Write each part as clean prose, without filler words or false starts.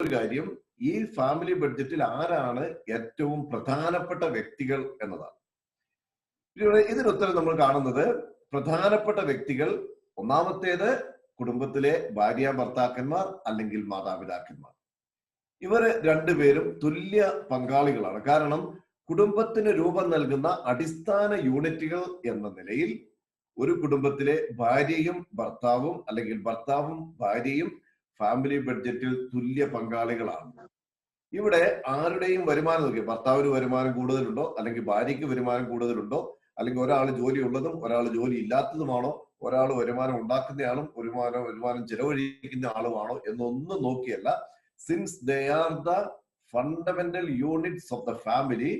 ഒരു കാര്യം, ഈ ഫാമിലി ബഡ്ജറ്റിൽ ആരാണ് ഏറ്റവും പ്രധാനപ്പെട്ട വ്യക്തികൾ എന്നതാണ്. ഇതിനുത്തരം നമ്മൾ കാണുന്നത് പ്രധാനപ്പെട്ട വ്യക്തികൾ, ഒന്നാമത്തേത് കുടുംബത്തിലെ ഭാര്യ ഭർത്താക്കന്മാർ അല്ലെങ്കിൽ മാതാപിതാക്കന്മാർ. ഇവര് രണ്ടുപേരും തുല്യ പങ്കാളികളാണ്. കാരണം കുടുംബത്തിന് രൂപം നൽകുന്ന അടിസ്ഥാന യൂണിറ്റുകൾ എന്ന നിലയിൽ ഒരു കുടുംബത്തിലെ ഭാര്യയും ഭർത്താവും അല്ലെങ്കിൽ ഭർത്താവും ഭാര്യയും ഫാമിലി ബഡ്ജറ്റിൽ തുല്യ പങ്കാളികളാണ്. ഇവിടെ ആരുടെയും വരുമാനം നോക്കി, ഭർത്താവിന് വരുമാനം കൂടുതലുണ്ടോ അല്ലെങ്കിൽ ഭാര്യയ്ക്ക് വരുമാനം കൂടുതലുണ്ടോ, അല്ലെങ്കിൽ ഒരാൾ ജോലി ഉള്ളതും ഒരാൾ ജോലി ഇല്ലാത്തതുമാണോ, ഒരാൾ വരുമാനം ഉണ്ടാക്കുന്നയാളും വരുമാനം ചെലവഴിക്കുന്ന ആളുമാണോ എന്നൊന്നും നോക്കിയല്ല. Since they are the fundamental units of the family,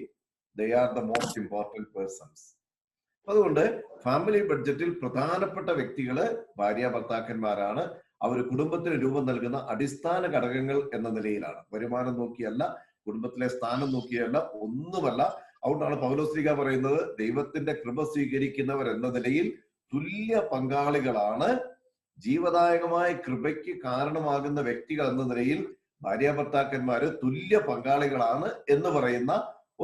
they are the most important persons. അതുകൊണ്ട് ഫാമിലി ബഡ്ജറ്റിൽ പ്രധാനപ്പെട്ട വ്യക്തികള് ഭാര്യ ഭർത്താക്കന്മാരാണ്. അവർ കുടുംബത്തിന് രൂപം നൽകുന്ന അടിസ്ഥാന ഘടകങ്ങൾ എന്ന നിലയിലാണ്. വരുമാനം നോക്കിയല്ല, കുടുംബത്തിലെ സ്ഥാനം നോക്കിയല്ല, ഒന്നുമല്ല. അതുകൊണ്ടാണ് പൗലോസ്ലീഹ പറയുന്നത്, ദൈവത്തിന്റെ കൃപ സ്വീകരിക്കുന്നവർ എന്ന നിലയിൽ തുല്യ പങ്കാളികളാണ്. ജീവദായകമായ കൃപയ്ക്ക് കാരണമാകുന്ന വ്യക്തികൾ എന്ന നിലയിൽ ഭാര്യ ഭർത്താക്കന്മാര് തുല്യ പങ്കാളികളാണ് എന്ന് പറയുന്ന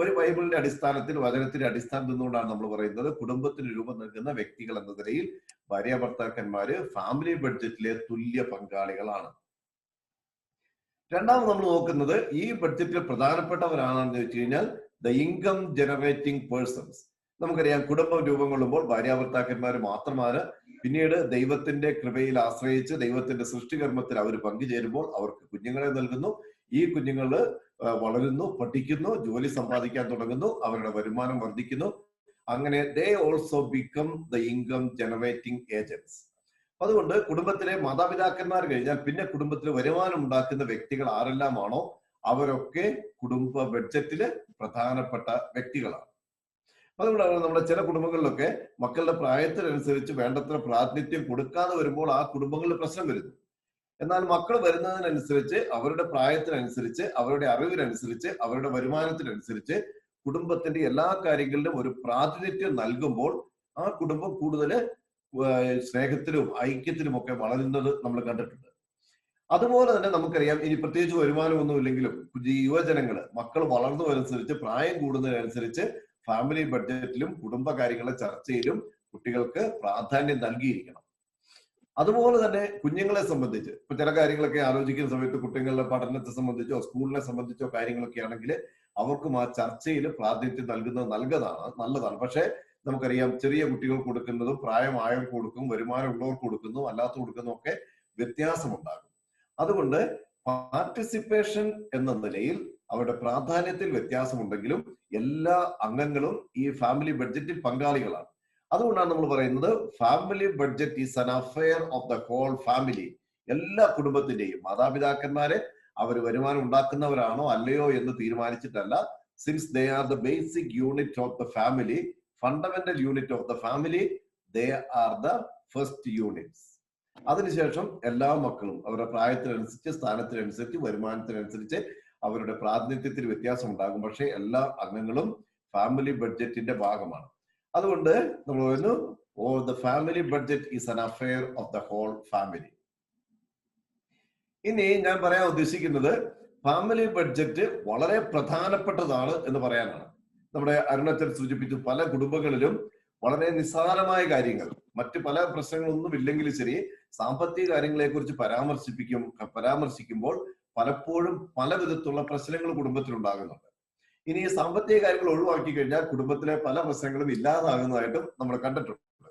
ഒരു ബൈബിളിന്റെ അടിസ്ഥാനത്തിൽ, വചനത്തിന്റെ അടിസ്ഥാനത്തിൽ നിന്നുകൊണ്ടാണ് നമ്മൾ പറയുന്നത് കുടുംബത്തിന് രൂപം നൽകുന്ന വ്യക്തികൾ എന്ന നിലയിൽ ഭാര്യ ഭർത്താക്കന്മാര് ഫാമിലി ബഡ്ജറ്റിലെ തുല്യ പങ്കാളികളാണ്. രണ്ടാമത് നമ്മൾ നോക്കുന്നത് ഈ ബഡ്ജറ്റിൽ പ്രധാനപ്പെട്ടവരാണെന്ന് വെച്ച് കഴിഞ്ഞാൽ ദ ഇൻകം ജനറേറ്റിംഗ് പേഴ്സൺസ്. നമുക്കറിയാം, കുടുംബം രൂപം കൊള്ളുമ്പോൾ ഭാര്യ ഭർത്താക്കന്മാർ മാത്രമാണ്. പിന്നീട് ദൈവത്തിന്റെ കൃപയിൽ ആശ്രയിച്ച് ദൈവത്തിന്റെ സൃഷ്ടികർമ്മത്തിൽ അവർ പങ്കുചേരുമ്പോൾ അവർക്ക് കുഞ്ഞുങ്ങളെ നൽകുന്നു. ഈ കുഞ്ഞുങ്ങള് വളരുന്നു, പഠിക്കുന്നു, ജോലി സമ്പാദിക്കാൻ തുടങ്ങുന്നു, അവരുടെ വരുമാനം വർദ്ധിക്കുന്നു. അങ്ങനെ they also become the income generating agents. അതുകൊണ്ട് കുടുംബത്തിലെ മാതാപിതാക്കന്മാർ കഴിഞ്ഞാൽ പിന്നെ കുടുംബത്തിൽ വരുമാനം ഉണ്ടാക്കുന്ന വ്യക്തികൾ ആരെല്ലാമാണോ അവരൊക്കെ കുടുംബ ബഡ്ജറ്റില് പ്രധാനപ്പെട്ട വ്യക്തികളാണ്. അതുകൊണ്ടാണ് നമ്മുടെ ചില കുടുംബങ്ങളിലൊക്കെ മക്കളുടെ പ്രായത്തിനനുസരിച്ച് വേണ്ടത്ര പ്രാതിനിധ്യം കൊടുക്കാതെ വരുമ്പോൾ ആ കുടുംബങ്ങളിൽ പ്രശ്നം വരുന്നു. എന്നാൽ മക്കൾ വരുന്നതിനനുസരിച്ച്, അവരുടെ പ്രായത്തിനനുസരിച്ച്, അവരുടെ അറിവിനനുസരിച്ച്, അവരുടെ വരുമാനത്തിനനുസരിച്ച് കുടുംബത്തിന്റെ എല്ലാ കാര്യങ്ങളിലും ഒരു പ്രാതിനിധ്യം നൽകുമ്പോൾ ആ കുടുംബം കൂടുതൽ സ്നേഹത്തിലും ഐക്യത്തിലും ഒക്കെ വളരുന്നത് നമ്മൾ കണ്ടിട്ടുണ്ട്. അതുപോലെ തന്നെ നമുക്കറിയാം, ഇനി പ്രത്യേകിച്ച് വരുമാനമൊന്നും ഇല്ലെങ്കിലും യുവജനങ്ങള് മക്കൾ വളർന്നു വരുന്നതനുസരിച്ച്, പ്രായം കൂടുന്നതിനനുസരിച്ച് ഫാമിലി ബഡ്ജറ്റിലും കുടുംബകാര്യങ്ങളുടെ ചർച്ചയിലും കുട്ടികൾക്ക് പ്രാധാന്യം നൽകിയിരിക്കണം. അതുപോലെ തന്നെ കുഞ്ഞുങ്ങളെ സംബന്ധിച്ച് ഇപ്പൊ ചില കാര്യങ്ങളൊക്കെ ആലോചിക്കുന്ന സമയത്ത് കുട്ടികളുടെ പഠനത്തെ സംബന്ധിച്ചോ സ്കൂളിനെ സംബന്ധിച്ചോ കാര്യങ്ങളൊക്കെ ആണെങ്കിൽ അവർക്കും ആ ചർച്ചയിൽ പ്രാതിനിധ്യം നൽകുന്നത് നല്ലതാണ്. പക്ഷെ നമുക്കറിയാം, ചെറിയ കുട്ടികൾ കൊടുക്കുന്നതും പ്രായമായവർക്ക് കൊടുക്കും, വരുമാനം ഉള്ളവർക്ക് കൊടുക്കുന്നു, അല്ലാത്ത കൊടുക്കുന്നു ഒക്കെ വ്യത്യാസമുണ്ടാകും. അതുകൊണ്ട് പാർട്ടിസിപ്പേഷൻ എന്ന നിലയിൽ അവരുടെ പ്രാധാന്യത്തിൽ വ്യത്യാസമുണ്ടെങ്കിലും എല്ലാ അംഗങ്ങളും ഈ ഫാമിലി ബഡ്ജറ്റിൽ പങ്കാളികളാണ്. അതുകൊണ്ടാണ് നമ്മൾ പറയുന്നത് family budget is an affair of the whole family. എല്ലാ കുടുംബത്തിന്റെയും മാതാപിതാക്കന്മാരെ അവർ വരുമാനം ഉണ്ടാക്കുന്നവരാണോ അല്ലയോ എന്ന് തീരുമാനിച്ചിട്ടല്ല. Since they are the basic unit of the family, fundamental unit of the family, they are the first units. അതിനുശേഷം എല്ലാ മക്കളും അവരുടെ പ്രായത്തിനനുസരിച്ച്, സ്ഥാനത്തിനനുസരിച്ച്, വരുമാനത്തിനനുസരിച്ച് അവരുടെ പ്രാതിനിധ്യത്തിൽ വ്യത്യാസം ഉണ്ടാകും. പക്ഷെ എല്ലാ അംഗങ്ങളും ഫാമിലി ബഡ്ജറ്റിന്റെ ഭാഗമാണ്. അതുകൊണ്ട് നമ്മൾ പറയുന്നു, the family budget is an affair of the whole family. ഇനി ഞാൻ പറയാൻ ഉദ്ദേശിക്കുന്നത് ഫാമിലി ബഡ്ജറ്റ് വളരെ പ്രധാനപ്പെട്ടതാണ് എന്ന് പറയാനാണ്. നമ്മുടെ അരുണാചൽ സൂചിപ്പിച്ചു, പല കുടുംബങ്ങളിലും വളരെ നിസ്സാരമായ കാര്യങ്ങൾ, മറ്റ് പല പ്രശ്നങ്ങളൊന്നും ഇല്ലെങ്കിലും ശരി, സാമ്പത്തിക കാര്യങ്ങളെ കുറിച്ച് പരാമർശിക്കുമ്പോൾ പലപ്പോഴും പല വിധത്തിലുള്ള പ്രശ്നങ്ങൾ കുടുംബത്തിൽ ഉണ്ടാകുന്നുണ്ട്. ഇനി ഈ സാമ്പത്തിക കാര്യങ്ങൾ ഒഴിവാക്കി കഴിഞ്ഞാൽ കുടുംബത്തിലെ പല പ്രശ്നങ്ങളും ഇല്ലാതാകുന്നതായിട്ടും നമ്മൾ കണ്ടിട്ടുണ്ട്.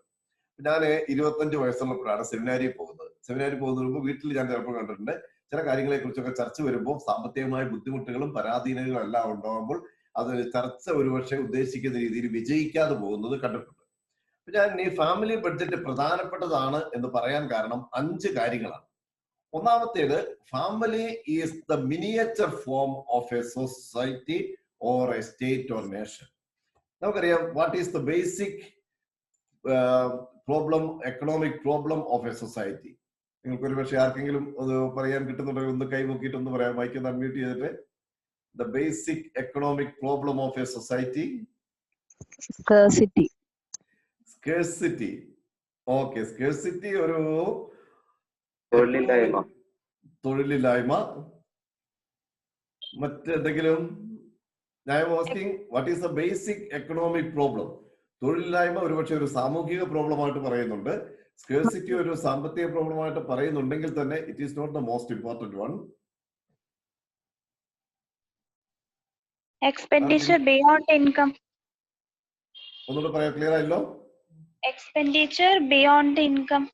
ഞാൻ 25 വയസ്സുള്ളപ്പോഴാണ് സെമിനാരിൽ പോകുന്നതിന് മുമ്പ് വീട്ടിൽ ഞാൻ ചിലപ്പോൾ കണ്ടിട്ടുണ്ട്, ചില കാര്യങ്ങളെ കുറിച്ചൊക്കെ ചർച്ച വരുമ്പോൾ സാമ്പത്തികമായ ബുദ്ധിമുട്ടുകളും പരാധീനതകളും എല്ലാം ഉണ്ടാകുമ്പോൾ അത് ചർച്ച ഒരുപക്ഷെ ഉദ്ദേശിക്കുന്ന രീതിയിൽ വിജയിക്കാതെ പോകുന്നത് കണ്ടിട്ടുണ്ട്. ഞാൻ ഈ ഫാമിലി ബഡ്ജറ്റ് പ്രധാനപ്പെട്ടതാണ് എന്ന് പറയാൻ കാരണം 5 കാര്യങ്ങളാണ്. ഒന്നാമത്തേത്, family is the miniature form of a society or a state or nation. നമുക്കറിയാം, what is the basic problem, economic problem of a society. നിങ്ങൾക്ക് ഒരു പക്ഷെ ആർക്കെങ്കിലും അത് പറയാൻ കിട്ടുന്നുണ്ടെങ്കിൽ ഒന്ന് കൈ നോക്കിയിട്ട് ഒന്ന് പറയാം, മൈക്കൊന്ന് അൺമ്യൂട്ട് ചെയ്തിട്ട്. The basic economic problem of a society, scarcity. Okay, scarcity ഒരു തൊഴിലില്ലായ്മ. മറ്റെന്തെങ്കിലും? I am asking what is the basic economic problem. തൊഴിലില്ലായ്മ ഒരുപക്ഷെ ഒരു സാമൂഹിക പ്രോബ്ലമായിട്ട് പറയുന്നുണ്ട്. സ്കേഴ്സിറ്റി ഒരു സാമ്പത്തിക പ്രോബ്ലമായിട്ട് പറയുന്നുണ്ടെങ്കിൽ തന്നെ it is not the most important one. Expenditure beyond income. ഒന്നുകൂടെ പറയാം, ക്ലിയർ ആയല്ലോ? Expenditure beyond the income.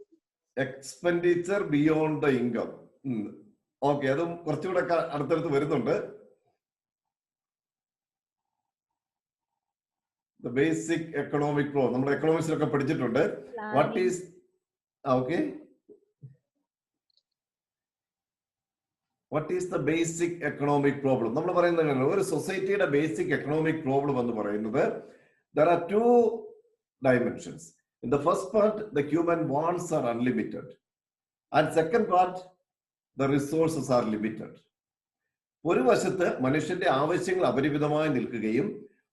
Expenditure beyond the income. Okay, അതും കുറച്ചുകൂടെ അടുത്തടുത്ത് വരുന്നുണ്ട്. ദ ബേസിക് എക്കണോമിക് പ്രോബ്ലം നമ്മൾ എക്കണോമിക്സിലൊക്കെ പഠിച്ചിട്ടുണ്ട്. What is okay, what is the basic economic problem? നമ്മൾ പറയുന്നത് ഒരു സൊസൈറ്റിയുടെ ബേസിക് എക്കണോമിക് പ്രോബ്ലം എന്ന് പറയുന്നത് there are two dimensions. In the first part, the human wants are unlimited, and second part, the resources are limited. ഒരു വശത്ത് മനുഷ്യന്റെ ആവശ്യങ്ങൾ അപരിമിതമായി നിൽക്കുകയും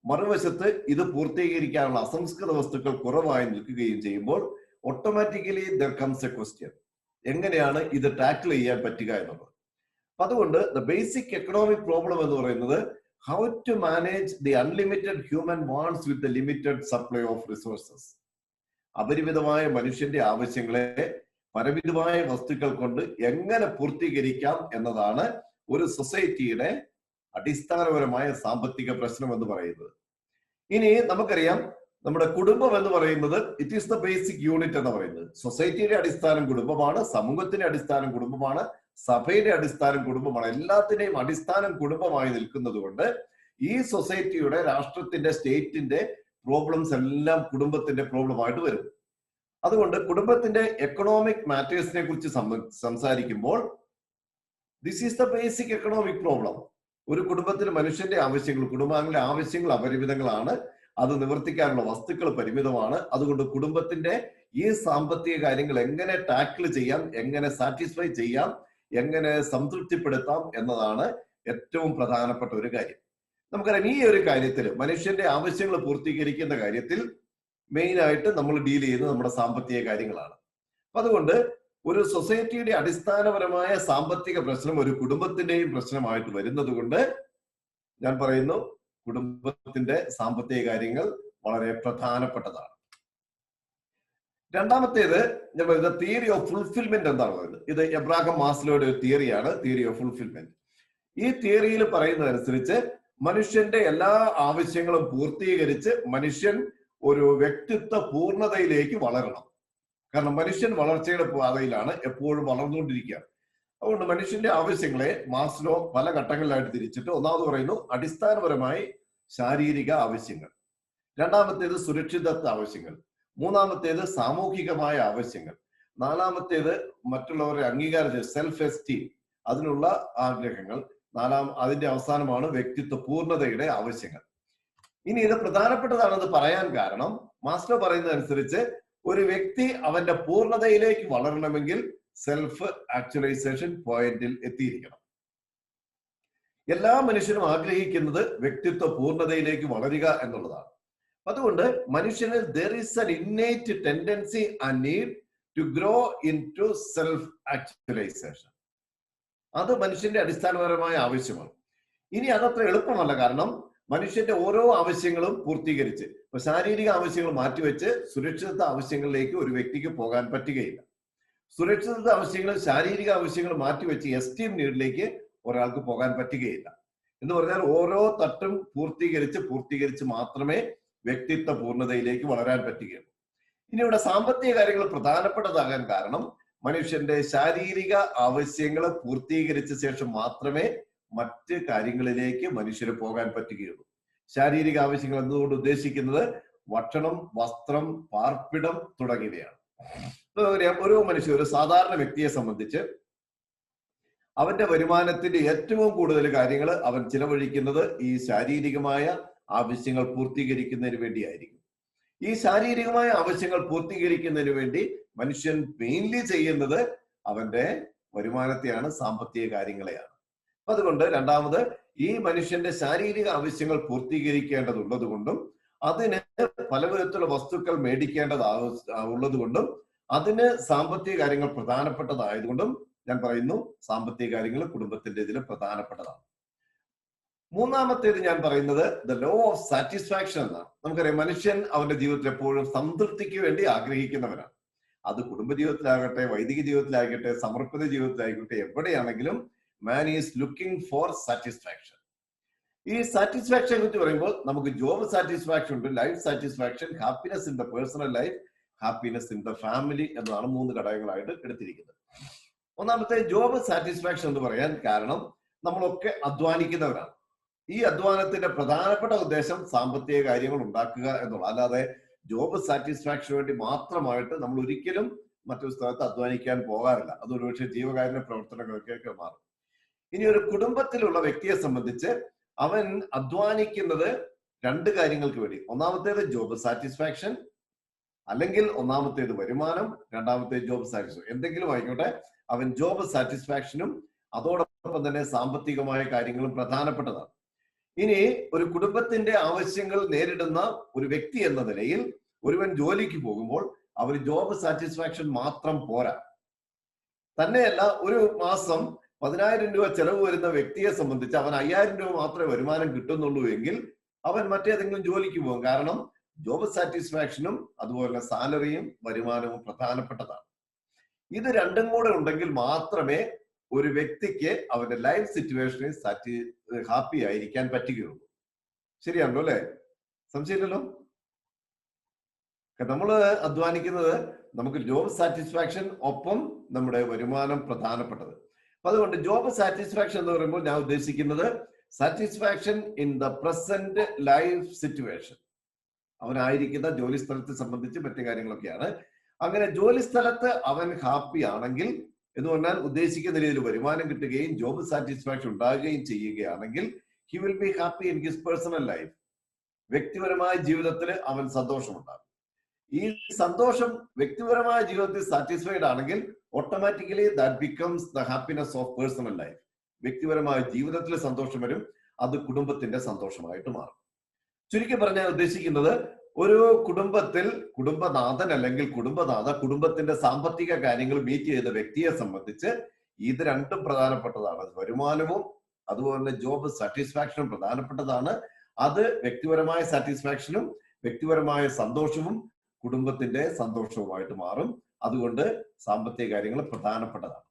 മറുവശത്ത് ഇത് പൂർത്തീകരിക്കാനുള്ള അസംസ്കൃത വസ്തുക്കൾ കുറവായി നിൽക്കുകയും ചെയ്യുമ്പോൾ automatically there comes A question, എങ്ങനെയാണ് ഇത് ടാക്കിൾ ചെയ്യാൻ പറ്റുക എന്നുള്ളത്. അതുകൊണ്ട് ദ ബേസിക് എക്കണോമിക് പ്രോബ്ലം എന്ന് പറയുന്നത് how to manage the unlimited human wants with the limited supply of resources. അപരിമിതമായ മനുഷ്യന്റെ ആവശ്യങ്ങളെ പരിമിതമായ വസ്തുക്കൾ കൊണ്ട് എങ്ങനെ പൂർത്തീകരിക്കാം എന്നതാണ് ഒരു സൊസൈറ്റിയുടെ അടിസ്ഥാനപരമായ സാമ്പത്തിക പ്രശ്നം എന്ന് പറയുന്നത്. ഇനി നമുക്കറിയാം, നമ്മുടെ കുടുംബം എന്ന് പറയുന്നത് it is the basic unit എന്ന് പറയുന്നത്. സൊസൈറ്റിയുടെ അടിസ്ഥാനം കുടുംബമാണ്, സമൂഹത്തിന്റെ അടിസ്ഥാനം കുടുംബമാണ്, സഭയുടെ അടിസ്ഥാനം കുടുംബമാണ്. എല്ലാത്തിന്റെയും അടിസ്ഥാനം കുടുംബമായി നിൽക്കുന്നത് കൊണ്ട് ഈ സൊസൈറ്റിയുടെ, രാഷ്ട്രത്തിന്റെ, സ്റ്റേറ്റിന്റെ പ്രോബ്ലംസ് എല്ലാം കുടുംബത്തിന്റെ പ്രോബ്ലമായിട്ട് വരും. അതുകൊണ്ട് കുടുംബത്തിന്റെ എക്കണോമിക് മാറ്റേഴ്സിനെ കുറിച്ച് സംസാരിക്കുമ്പോൾ this is the basic economic problem. ഒരു കുടുംബത്തിൽ മനുഷ്യന്റെ ആവശ്യങ്ങൾ, കുടുംബാംഗങ്ങളുടെ ആവശ്യങ്ങൾ അപരിമിതങ്ങളാണ്, അത് നിവർത്തിക്കാനുള്ള വസ്തുക്കൾ പരിമിതമാണ്. അതുകൊണ്ട് കുടുംബത്തിന്റെ ഈ സാമ്പത്തിക കാര്യങ്ങൾ എങ്ങനെ ടാക്കിൾ ചെയ്യാം, എങ്ങനെ സാറ്റിസ്ഫൈ ചെയ്യാം, എങ്ങനെ സംതൃപ്തിപ്പെടുത്താം എന്നതാണ് ഏറ്റവും പ്രധാനപ്പെട്ട ഒരു കാര്യം. നമുക്കറിയാം, ഈ ഒരു കാര്യത്തിൽ മനുഷ്യന്റെ ആവശ്യങ്ങൾ പൂർത്തീകരിക്കുന്ന കാര്യത്തിൽ മെയിൻ ആയിട്ട് നമ്മൾ ഡീൽ ചെയ്യുന്നത് നമ്മുടെ സാമ്പത്തിക കാര്യങ്ങളാണ്. അപ്പൊ അതുകൊണ്ട് ഒരു സൊസൈറ്റിയുടെ അടിസ്ഥാനപരമായ സാമ്പത്തിക പ്രശ്നം ഒരു കുടുംബത്തിന്റെയും പ്രശ്നമായിട്ട് വരുന്നത് കൊണ്ട് ഞാൻ പറയുന്നു, കുടുംബത്തിന്റെ സാമ്പത്തിക കാര്യങ്ങൾ വളരെ പ്രധാനപ്പെട്ടതാണ്. രണ്ടാമത്തേത് ഞാൻ പറയുന്നത് തിയറി ഓഫ് ഫുൾഫിൽമെന്റ് എന്താണ് പറയുന്നത്. ഇത് എബ്രാഹാം മാസ്ലോയുടെ ഒരു തിയറിയാണ്, തിയറി ഓഫ് ഫുൾഫിൽമെന്റ്. ഈ തിയറിയിൽ പറയുന്നതനുസരിച്ച് മനുഷ്യന്റെ എല്ലാ ആവശ്യങ്ങളും പൂർത്തീകരിച്ച് മനുഷ്യൻ ഒരു വ്യക്തിത്വ പൂർണ്ണതയിലേക്ക് വളരണം. കാരണം മനുഷ്യൻ വളർച്ചയുടെ പാതയിലാണ്, എപ്പോഴും വളർന്നുകൊണ്ടിരിക്കുകയാണ്. അതുകൊണ്ട് മനുഷ്യന്റെ ആവശ്യങ്ങളെ മാസ്ലോ പല ഘട്ടങ്ങളിലായിട്ട് തിരിച്ചിട്ട് ഒന്നാമത് പറയുന്നു അടിസ്ഥാനപരമായി ശാരീരിക ആവശ്യങ്ങൾ, രണ്ടാമത്തേത് സുരക്ഷിതത്വ ആവശ്യങ്ങൾ, മൂന്നാമത്തേത് സാമൂഹികമായ ആവശ്യങ്ങൾ, നാലാമത്തേത് മറ്റുള്ളവരെ അംഗീകാരം, സെൽഫ് എസ്റ്റീം, അതിനുള്ള ആഗ്രഹങ്ങൾ, അതിന്റെ അവസാനമാണ് വ്യക്തിത്വ പൂർണ്ണതയുടെ ആവശ്യങ്ങൾ. ഇനി ഇത് പ്രധാനപ്പെട്ടതാണെന്ന് പറയാൻ കാരണം മാസ്ലോ പറയുന്നതനുസരിച്ച് ഒരു വ്യക്തി അവന്റെ പൂർണ്ണതയിലേക്ക് വളരണമെങ്കിൽ സെൽഫ് ആക്ച്വലൈസേഷൻ പോയിന്റിൽ എത്തിയിരിക്കണം. എല്ലാ മനുഷ്യരും ആഗ്രഹിക്കുന്നത് വ്യക്തിത്വ പൂർണ്ണതയിലേക്ക് വളരുക എന്നുള്ളതാണ്. അതുകൊണ്ട് മനുഷ്യന് there is an innate tendency and need to grow into self actualization. അത് മനുഷ്യന്റെ അടിസ്ഥാനപരമായ ആവശ്യമാണ്. ഇനി അതത്ര എളുപ്പമല്ല, കാരണം മനുഷ്യന്റെ ഓരോ ആവശ്യങ്ങളും പൂർത്തീകരിച്ച്, ഇപ്പൊ ശാരീരിക ആവശ്യങ്ങൾ മാറ്റിവെച്ച് സുരക്ഷിത ആവശ്യങ്ങളിലേക്ക് ഒരു വ്യക്തിക്ക് പോകാൻ പറ്റുകയില്ല. സുരക്ഷിത ആവശ്യങ്ങൾ, ശാരീരിക ആവശ്യങ്ങൾ മാറ്റിവെച്ച് എസ്റ്റീം നീഡിലേക്ക് ഒരാൾക്ക് പോകാൻ പറ്റുകയില്ല. എന്ന് പറഞ്ഞാൽ ഓരോ തട്ടും പൂർത്തീകരിച്ച് മാത്രമേ വ്യക്തിത്വ പൂർണ്ണതയിലേക്ക് വളരാൻ പറ്റുകയുള്ളൂ. ഇനി ഇവിടെ സാമ്പത്തിക കാര്യങ്ങൾ പ്രധാനപ്പെട്ടതാകാൻ കാരണം മനുഷ്യന്റെ ശാരീരിക ആവശ്യങ്ങൾ പൂർത്തീകരിച്ച ശേഷം മാത്രമേ മറ്റ് കാര്യങ്ങളിലേക്ക് മനുഷ്യന് പോകാൻ പറ്റുകയുള്ളൂ. ശാരീരിക ആവശ്യങ്ങൾ എന്നതുകൊണ്ട് ഉദ്ദേശിക്കുന്നത് ഭക്ഷണം, വസ്ത്രം, പാർപ്പിടം തുടങ്ങിയവയാണ്. ഒരു മനുഷ്യൻ, ഒരു സാധാരണ വ്യക്തിയെ സംബന്ധിച്ച് അവന്റെ വരുമാനത്തിന്റെ ഏറ്റവും കൂടുതൽ കാര്യങ്ങൾ അവൻ ചിലവഴിക്കുന്നത് ഈ ശാരീരികമായ ആവശ്യങ്ങൾ പൂർത്തീകരിക്കുന്നതിന് വേണ്ടിയായിരിക്കും. ഈ ശാരീരികമായ ആവശ്യങ്ങൾ പൂർത്തീകരിക്കുന്നതിന് വേണ്ടി മനുഷ്യൻ മെയിൻലി ചെയ്യുന്നത് അവന്റെ വരുമാനത്തെയാണ്, സാമ്പത്തിക കാര്യങ്ങളെയാണ്. അതുകൊണ്ട് രണ്ടാമത് ഈ മനുഷ്യന്റെ ശാരീരിക ആവശ്യങ്ങൾ പൂർത്തീകരിക്കേണ്ടതുള്ളത് കൊണ്ടും അതിന് പല വിധത്തിലുള്ള വസ്തുക്കൾ മേടിക്കേണ്ടതുള്ളത് കൊണ്ടും അതിന് സാമ്പത്തിക കാര്യങ്ങൾ പ്രധാനപ്പെട്ടതായതുകൊണ്ടും ഞാൻ പറയുന്നു സാമ്പത്തിക കാര്യങ്ങൾ കുടുംബത്തിന്റെ ഇതിൽ പ്രധാനപ്പെട്ടതാണ്. മൂന്നാമത്തേത് ഞാൻ പറയുന്നത് ദ ലോ ഓഫ് സാറ്റിസ്ഫാക്ഷൻ എന്നാണ്. നമുക്കറിയാം മനുഷ്യൻ അവന്റെ ജീവിതത്തിൽ എപ്പോഴും സംതൃപ്തിക്ക് വേണ്ടി ആഗ്രഹിക്കുന്നവരാണ്. അത് കുടുംബ ജീവിതത്തിലാകട്ടെ, വൈദിക ജീവിതത്തിലാകട്ടെ, സമർപ്പിത ജീവിതത്തിലാകട്ടെ, എവിടെയാണെങ്കിലും man is looking for satisfaction. ഈ സാറ്റിസ്ഫാക്ഷൻ കുറിച്ച് പറയുമ്പോൾ നമുക്ക് ജോബ് സാറ്റിസ്ഫാക്ഷൻ ഉണ്ട്, life satisfaction, happiness in the personal life, happiness in the family എന്നതാണ് 3 ഘടകങ്ങളായിട്ട് എടുത്തിരിക്കുന്നത്. ഒന്നാമത്തെ ജോബ് സാറ്റിസ്ഫാക്ഷൻ എന്ന് പറയാൻ കാരണം നമ്മളൊക്കെ അധ്വാനിക്കുന്നവരാണ്. ഈ അധ്വാനത്തിന്റെ പ്രധാനപ്പെട്ട ഉദ്ദേശം സാമ്പത്തിക കാര്യങ്ങൾ ഉണ്ടാക്കുക എന്നുള്ളത്. അല്ലാതെ ജോബ് സാറ്റിസ്ഫാക്ഷന് വേണ്ടി മാത്രമായിട്ട് നമ്മൾ ഒരിക്കലും മറ്റൊരു സ്ഥലത്ത് അധ്വാനിക്കാൻ പോകാറില്ല. അത് ഒരുപക്ഷെ ജീവകാരുണ്യ പ്രവർത്തനങ്ങൾക്കൊക്കെ മാറും. ഇനി ഒരു കുടുംബത്തിലുള്ള വ്യക്തിയെ സംബന്ധിച്ച് അവൻ അധ്വാനിക്കുന്നത് 2 കാര്യങ്ങൾക്ക് വേണ്ടി. ഒന്നാമത്തേത് ജോബ് സാറ്റിസ്ഫാക്ഷൻ, അല്ലെങ്കിൽ ഒന്നാമത്തേത് വരുമാനം, രണ്ടാമത്തേത് ജോബ് സാറ്റിസ്ഫാക്ഷൻ. എന്തെങ്കിലും ആയിക്കോട്ടെ, അവൻ ജോബ് സാറ്റിസ്ഫാക്ഷനും അതോടൊപ്പം തന്നെ സാമ്പത്തികമായ കാര്യങ്ങളും പ്രധാനപ്പെട്ടതാണ്. ഇനി ഒരു കുടുംബത്തിന്റെ ആവശ്യങ്ങൾ നേരിടുന്ന ഒരു വ്യക്തി എന്ന നിലയിൽ ഒരുവൻ ജോലിക്ക് പോകുമ്പോൾ അവന് ജോബ് സാറ്റിസ്ഫാക്ഷൻ മാത്രം പോരാ. തന്നെയല്ല, ഒരു മാസം 10,000 രൂപ ചെലവ് വരുന്ന വ്യക്തിയെ സംബന്ധിച്ച് അവൻ 5,000 രൂപ മാത്രമേ വരുമാനം കിട്ടുന്നുള്ളൂ എങ്കിൽ അവൻ മറ്റേതെങ്കിലും ജോലിക്ക് പോകും. കാരണം ജോബ് സാറ്റിസ്ഫാക്ഷനും അതുപോലെ സാലറിയും വരുമാനവും പ്രധാനപ്പെട്ടതാണ്. ഇത് രണ്ടും കൂടെ ഉണ്ടെങ്കിൽ മാത്രമേ ഒരു വ്യക്തിക്ക് അവന്റെ ലൈഫ് സിറ്റുവേഷനിൽ ഹാപ്പി ആയിരിക്കാൻ പറ്റുകയുള്ളൂ. ശരിയാണല്ലോ അല്ലെ? സംശയമില്ലല്ലോ. നമ്മൾ അധ്വാനിക്കുന്നത് നമുക്ക് ജോബ് സാറ്റിസ്ഫാക്ഷൻ ഒപ്പം നമ്മുടെ വരുമാനം പ്രധാനപ്പെട്ടത്. അപ്പൊ അതുകൊണ്ട് ജോബ് സാറ്റിസ്ഫാക്ഷൻ എന്ന് പറയുമ്പോൾ ഞാൻ ഉദ്ദേശിക്കുന്നത് satisfaction in the present life situation, അവനായിരിക്കുന്ന ജോലി സ്ഥലത്തെ സംബന്ധിച്ച് മറ്റു കാര്യങ്ങളൊക്കെയാണ്. അങ്ങനെ ജോലി സ്ഥലത്ത് അവൻ ഹാപ്പി ആണെങ്കിൽ എന്ന് പറഞ്ഞാൽ ഉദ്ദേശിക്കുന്ന രീതിയിൽ വരുമാനം കിട്ടുകയും ജോബ് സാറ്റിസ്ഫാക്ഷൻ ഉണ്ടാകുകയും ചെയ്യുകയാണെങ്കിൽ he will be happy in his personal life. വ്യക്തിപരമായ ജീവിതത്തിൽ അവൻ സന്തോഷമുണ്ടാകും. ഈ സന്തോഷം വ്യക്തിപരമായ ജീവിതത്തിൽ സാറ്റിസ്ഫൈഡ് ആണെങ്കിൽ automatically that becomes the happiness of personal life. വ്യക്തിപരമായ ജീവിതത്തിൽ സന്തോഷം വരും, അത് കുടുംബത്തിന്റെ സന്തോഷമായിട്ട് മാറും. ചുരുക്കി പറഞ്ഞാൽ ഉദ്ദേശിക്കുന്നത് ഒരു കുടുംബത്തിൽ കുടുംബനാഥൻ അല്ലെങ്കിൽ കുടുംബനാഥ കുടുംബത്തിന്റെ സാമ്പത്തിക കാര്യങ്ങൾ മീറ്റ് ചെയ്ത വ്യക്തിയെ സംബന്ധിച്ച് ഇത് രണ്ടും പ്രധാനപ്പെട്ടതാണ്. വരുമാനവും അതുപോലെ തന്നെ ജോബ് സാറ്റിസ്ഫാക്ഷനും പ്രധാനപ്പെട്ടതാണ്. അത് വ്യക്തിപരമായ സാറ്റിസ്ഫാക്ഷനും വ്യക്തിപരമായ സന്തോഷവും കുടുംബത്തിന്റെ സന്തോഷവുമായിട്ട് മാറും. അതുകൊണ്ട് സാമ്പത്തിക കാര്യങ്ങൾ പ്രധാനപ്പെട്ടതാണ്.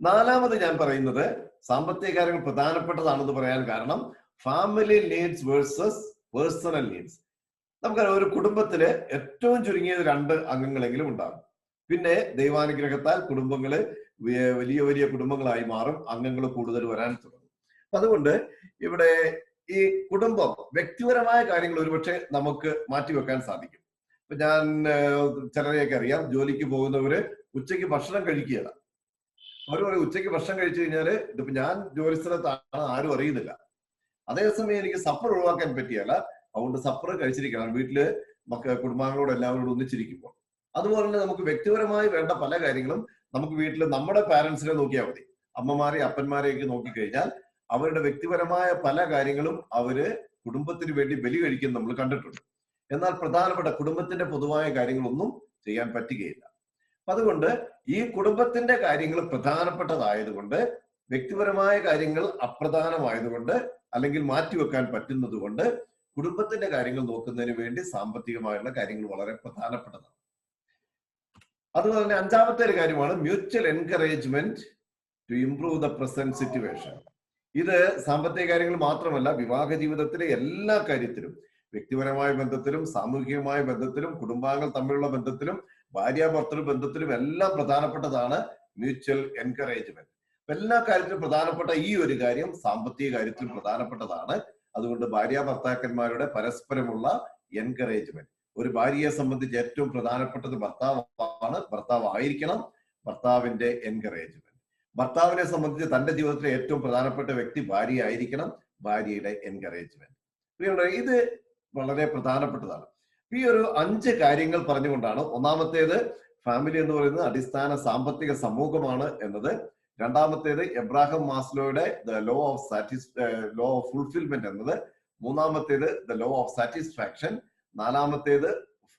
നാലാമത് ഞാൻ പറയുന്നത് സാമ്പത്തിക കാര്യങ്ങൾ പ്രധാനപ്പെട്ടതാണെന്ന് പറയാൻ കാരണം family needs versus personal needs. നമുക്കറിയാം, ഒരു കുടുംബത്തില് ഏറ്റവും ചുരുങ്ങിയത് 2 അംഗങ്ങളെങ്കിലും ഉണ്ടാകും. പിന്നെ ദൈവാനുഗ്രഹത്താൽ കുടുംബങ്ങള് വലിയ വലിയ കുടുംബങ്ങളായി മാറും, അംഗങ്ങൾ കൂടുതൽ വരാൻ തുടങ്ങും. അതുകൊണ്ട് ഇവിടെ ഈ കുടുംബം വ്യക്തിപരമായ കാര്യങ്ങൾ ഒരുപക്ഷെ നമുക്ക് മാറ്റിവെക്കാൻ സാധിക്കും. ഇപ്പൊ ഞാൻ ചിലരെയൊക്കെ അറിയാം, ജോലിക്ക് പോകുന്നവര് ഉച്ചയ്ക്ക് ഭക്ഷണം കഴിക്കുകയില്ല. അവർ പറയും ഉച്ചയ്ക്ക് ഭക്ഷണം കഴിച്ചു കഴിഞ്ഞാല് ഇതിപ്പോ ഞാൻ ജോലി സ്ഥലത്താണ്, ആരും അറിയുന്നില്ല. അതേസമയം എനിക്ക് സപ്പർ ഒഴിവാക്കാൻ പറ്റിയല്ല, അതുകൊണ്ട് സപ്പർ കഴിച്ചിരിക്കണം വീട്ടില് കുടുംബാംഗങ്ങളോട് എല്ലാവരോടും ഒന്നിച്ചിരിക്കുമ്പോൾ. അതുപോലെ തന്നെ നമുക്ക് വ്യക്തിപരമായി വേണ്ട പല കാര്യങ്ങളും നമുക്ക് വീട്ടിൽ നമ്മുടെ പാരന്റ്സിനെ നോക്കിയാൽ മതി. അമ്മമാരെയും അപ്പന്മാരെയൊക്കെ നോക്കിക്കഴിഞ്ഞാൽ അവരുടെ വ്യക്തിപരമായ പല കാര്യങ്ങളും അവര് കുടുംബത്തിന് വേണ്ടി ബലി കഴിക്കുന്നത് നമ്മൾ കണ്ടിട്ടുണ്ട്. എന്നാൽ പ്രധാനപ്പെട്ട കുടുംബത്തിന്റെ പൊതുവായ കാര്യങ്ങളൊന്നും ചെയ്യാൻ പറ്റുകയില്ല. അതുകൊണ്ട് ഈ കുടുംബത്തിന്റെ കാര്യങ്ങൾ പ്രധാനപ്പെട്ടതായതുകൊണ്ട് വ്യക്തിപരമായ കാര്യങ്ങൾ അപ്രധാനമായതുകൊണ്ട് അല്ലെങ്കിൽ മാറ്റിവെക്കാൻ പറ്റുന്നത് കൊണ്ട് കുടുംബത്തിന്റെ കാര്യങ്ങൾ നോക്കുന്നതിന് വേണ്ടി സാമ്പത്തികമായുള്ള കാര്യങ്ങൾ വളരെ പ്രധാനപ്പെട്ടതാണ്. അതുപോലെ തന്നെ 5ാമത്തെ ഒരു കാര്യമാണ് mutual encouragement to improve the present situation. ഇത് സാമ്പത്തിക കാര്യങ്ങൾ മാത്രമല്ല, വിവാഹ ജീവിതത്തിലെ എല്ലാ കാര്യത്തിലും, വ്യക്തിപരമായ ബന്ധത്തിലും സാമൂഹികമായ ബന്ധത്തിലും കുടുംബാംഗങ്ങൾ തമ്മിലുള്ള ബന്ധത്തിലും ഭാര്യാഭർത്തൃ ബന്ധത്തിലും എല്ലാം പ്രധാനപ്പെട്ടതാണ് മ്യൂച്വൽ എൻകറേജ്മെന്റ്. എല്ലാ കാര്യത്തിലും പ്രധാനപ്പെട്ട ഈ ഒരു കാര്യം സാമ്പത്തിക കാര്യത്തിലും പ്രധാനപ്പെട്ടതാണ്. അതുകൊണ്ട് ഭാര്യാഭർത്താക്കന്മാരുടെ പരസ്പരമുള്ള എൻകറേജ്മെന്റ്. ഒരു ഭാര്യയെ സംബന്ധിച്ച് ഏറ്റവും പ്രധാനപ്പെട്ടത് ഭർത്താവാണ്, ഭർത്താവ് ആയിരിക്കണം, ഭർത്താവിന്റെ എൻകറേജ്മെന്റ്. ഭർത്താവിനെ സംബന്ധിച്ച് തന്റെ ജീവിതത്തിലെ ഏറ്റവും പ്രധാനപ്പെട്ട വ്യക്തി ഭാര്യ ആയിരിക്കണം, ഭാര്യയുടെ എൻകറേജ്മെന്റ്. ഇത് വളരെ പ്രധാനപ്പെട്ടതാണ്. ഈ ഒരു 5 കാര്യങ്ങൾ പറഞ്ഞുകൊണ്ടാണ് ഒന്നാമത്തേത് ഫാമിലി എന്ന് പറയുന്നത് അടിസ്ഥാന സാമ്പത്തിക സമൂഹമാണ് എന്നത്. രണ്ടാമത്തേത് എബ്രാഹിം മാസ്ലോയുടെ ദ ലോ ഓഫ് ഫുൾഫിൽമെന്റ് എന്നത്. മൂന്നാമത്തേത് ദ ലോ ഓഫ് സാറ്റിസ്ഫാക്ഷൻ. നാലാമത്തേത്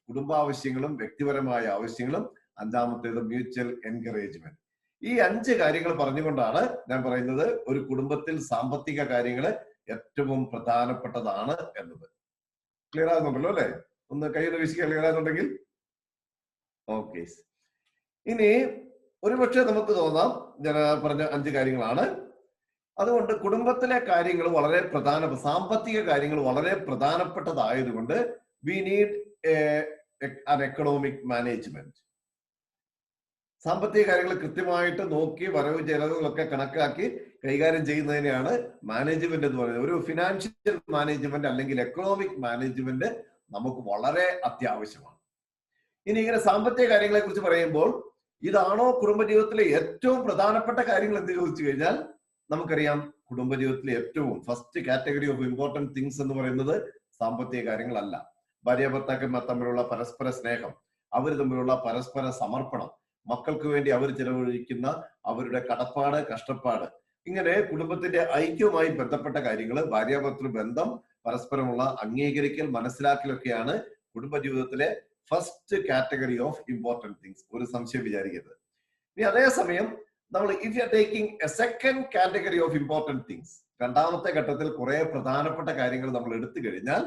കുടുംബാവശ്യങ്ങളും വ്യക്തിപരമായ ആവശ്യങ്ങളും. 5ാമത്തേത് മ്യൂച്വൽ എൻകറേജ്മെന്റ്. ഈ 5 കാര്യങ്ങൾ പറഞ്ഞുകൊണ്ടാണ് ഞാൻ പറയുന്നത് ഒരു കുടുംബത്തിൽ സാമ്പത്തിക കാര്യങ്ങൾ ഏറ്റവും പ്രധാനപ്പെട്ടതാണ് എന്നത്. ക്ലിയർ ആകുന്നുണ്ടല്ലോ അല്ലെ? ഒന്ന് കൈയ്യൊന്ന് വീശിക്കാൻ ക്ലിയർ ആകുന്നുണ്ടെങ്കിൽ ഓക്കെ. ഇനി ഒരുപക്ഷെ നമുക്ക് തോന്നാം ഞാൻ പറഞ്ഞ 5 കാര്യങ്ങളാണ്. അതുകൊണ്ട് കുടുംബത്തിലെ കാര്യങ്ങൾ വളരെ സാമ്പത്തിക കാര്യങ്ങൾ വളരെ പ്രധാനപ്പെട്ടതായതുകൊണ്ട് we need an economic management. സാമ്പത്തിക കാര്യങ്ങൾ കൃത്യമായിട്ട് നോക്കി വരവ് ചെലവുകളൊക്കെ കണക്കാക്കി കൈകാര്യം ചെയ്യുന്നതിനെയാണ് മാനേജ്മെന്റ് എന്ന് പറയുന്നത്. ഒരു ഫിനാൻഷ്യൽ മാനേജ്മെന്റ് അല്ലെങ്കിൽ എക്കണോമിക് മാനേജ്മെന്റ് നമുക്ക് വളരെ അത്യാവശ്യമാണ്. ഇനി ഇങ്ങനെ സാമ്പത്തിക കാര്യങ്ങളെ കുറിച്ച് പറയുമ്പോൾ ഇതാണോ കുടുംബജീവിതത്തിലെ ഏറ്റവും പ്രധാനപ്പെട്ട കാര്യങ്ങൾ എന്ന് ചോദിച്ചു കഴിഞ്ഞാൽ നമുക്കറിയാം കുടുംബജീവിതത്തിലെ ഏറ്റവും first category of important things എന്ന് പറയുന്നത് സാമ്പത്തിക കാര്യങ്ങളല്ല. ഭാര്യ ഭർത്താക്കന്മാർ തമ്മിലുള്ള പരസ്പര സ്നേഹം, അവർ തമ്മിലുള്ള പരസ്പര സമർപ്പണം, മക്കൾക്ക് വേണ്ടി അവർ ചെലവഴിക്കുന്ന അവരുടെ കടപ്പാട്, കഷ്ടപ്പാട്, ഇങ്ങനെ കുടുംബത്തിന്റെ ഐക്യവുമായി ബന്ധപ്പെട്ട കാര്യങ്ങൾ, ഭാര്യാഭർത്തൃ ബന്ധം, പരസ്പരമുള്ള അംഗീകരിക്കൽ, മനസ്സിലാക്കലൊക്കെയാണ് കുടുംബജീവിതത്തിലെ first category of important things. ഒരു സംശയം വിചാരിക്കരുത്. ഇനി അതേസമയം നമ്മൾ if you are taking a second category of important things, രണ്ടാമത്തെ ഘട്ടത്തിൽ കുറെ പ്രധാനപ്പെട്ട കാര്യങ്ങൾ നമ്മൾ എടുത്തു കഴിഞ്ഞാൽ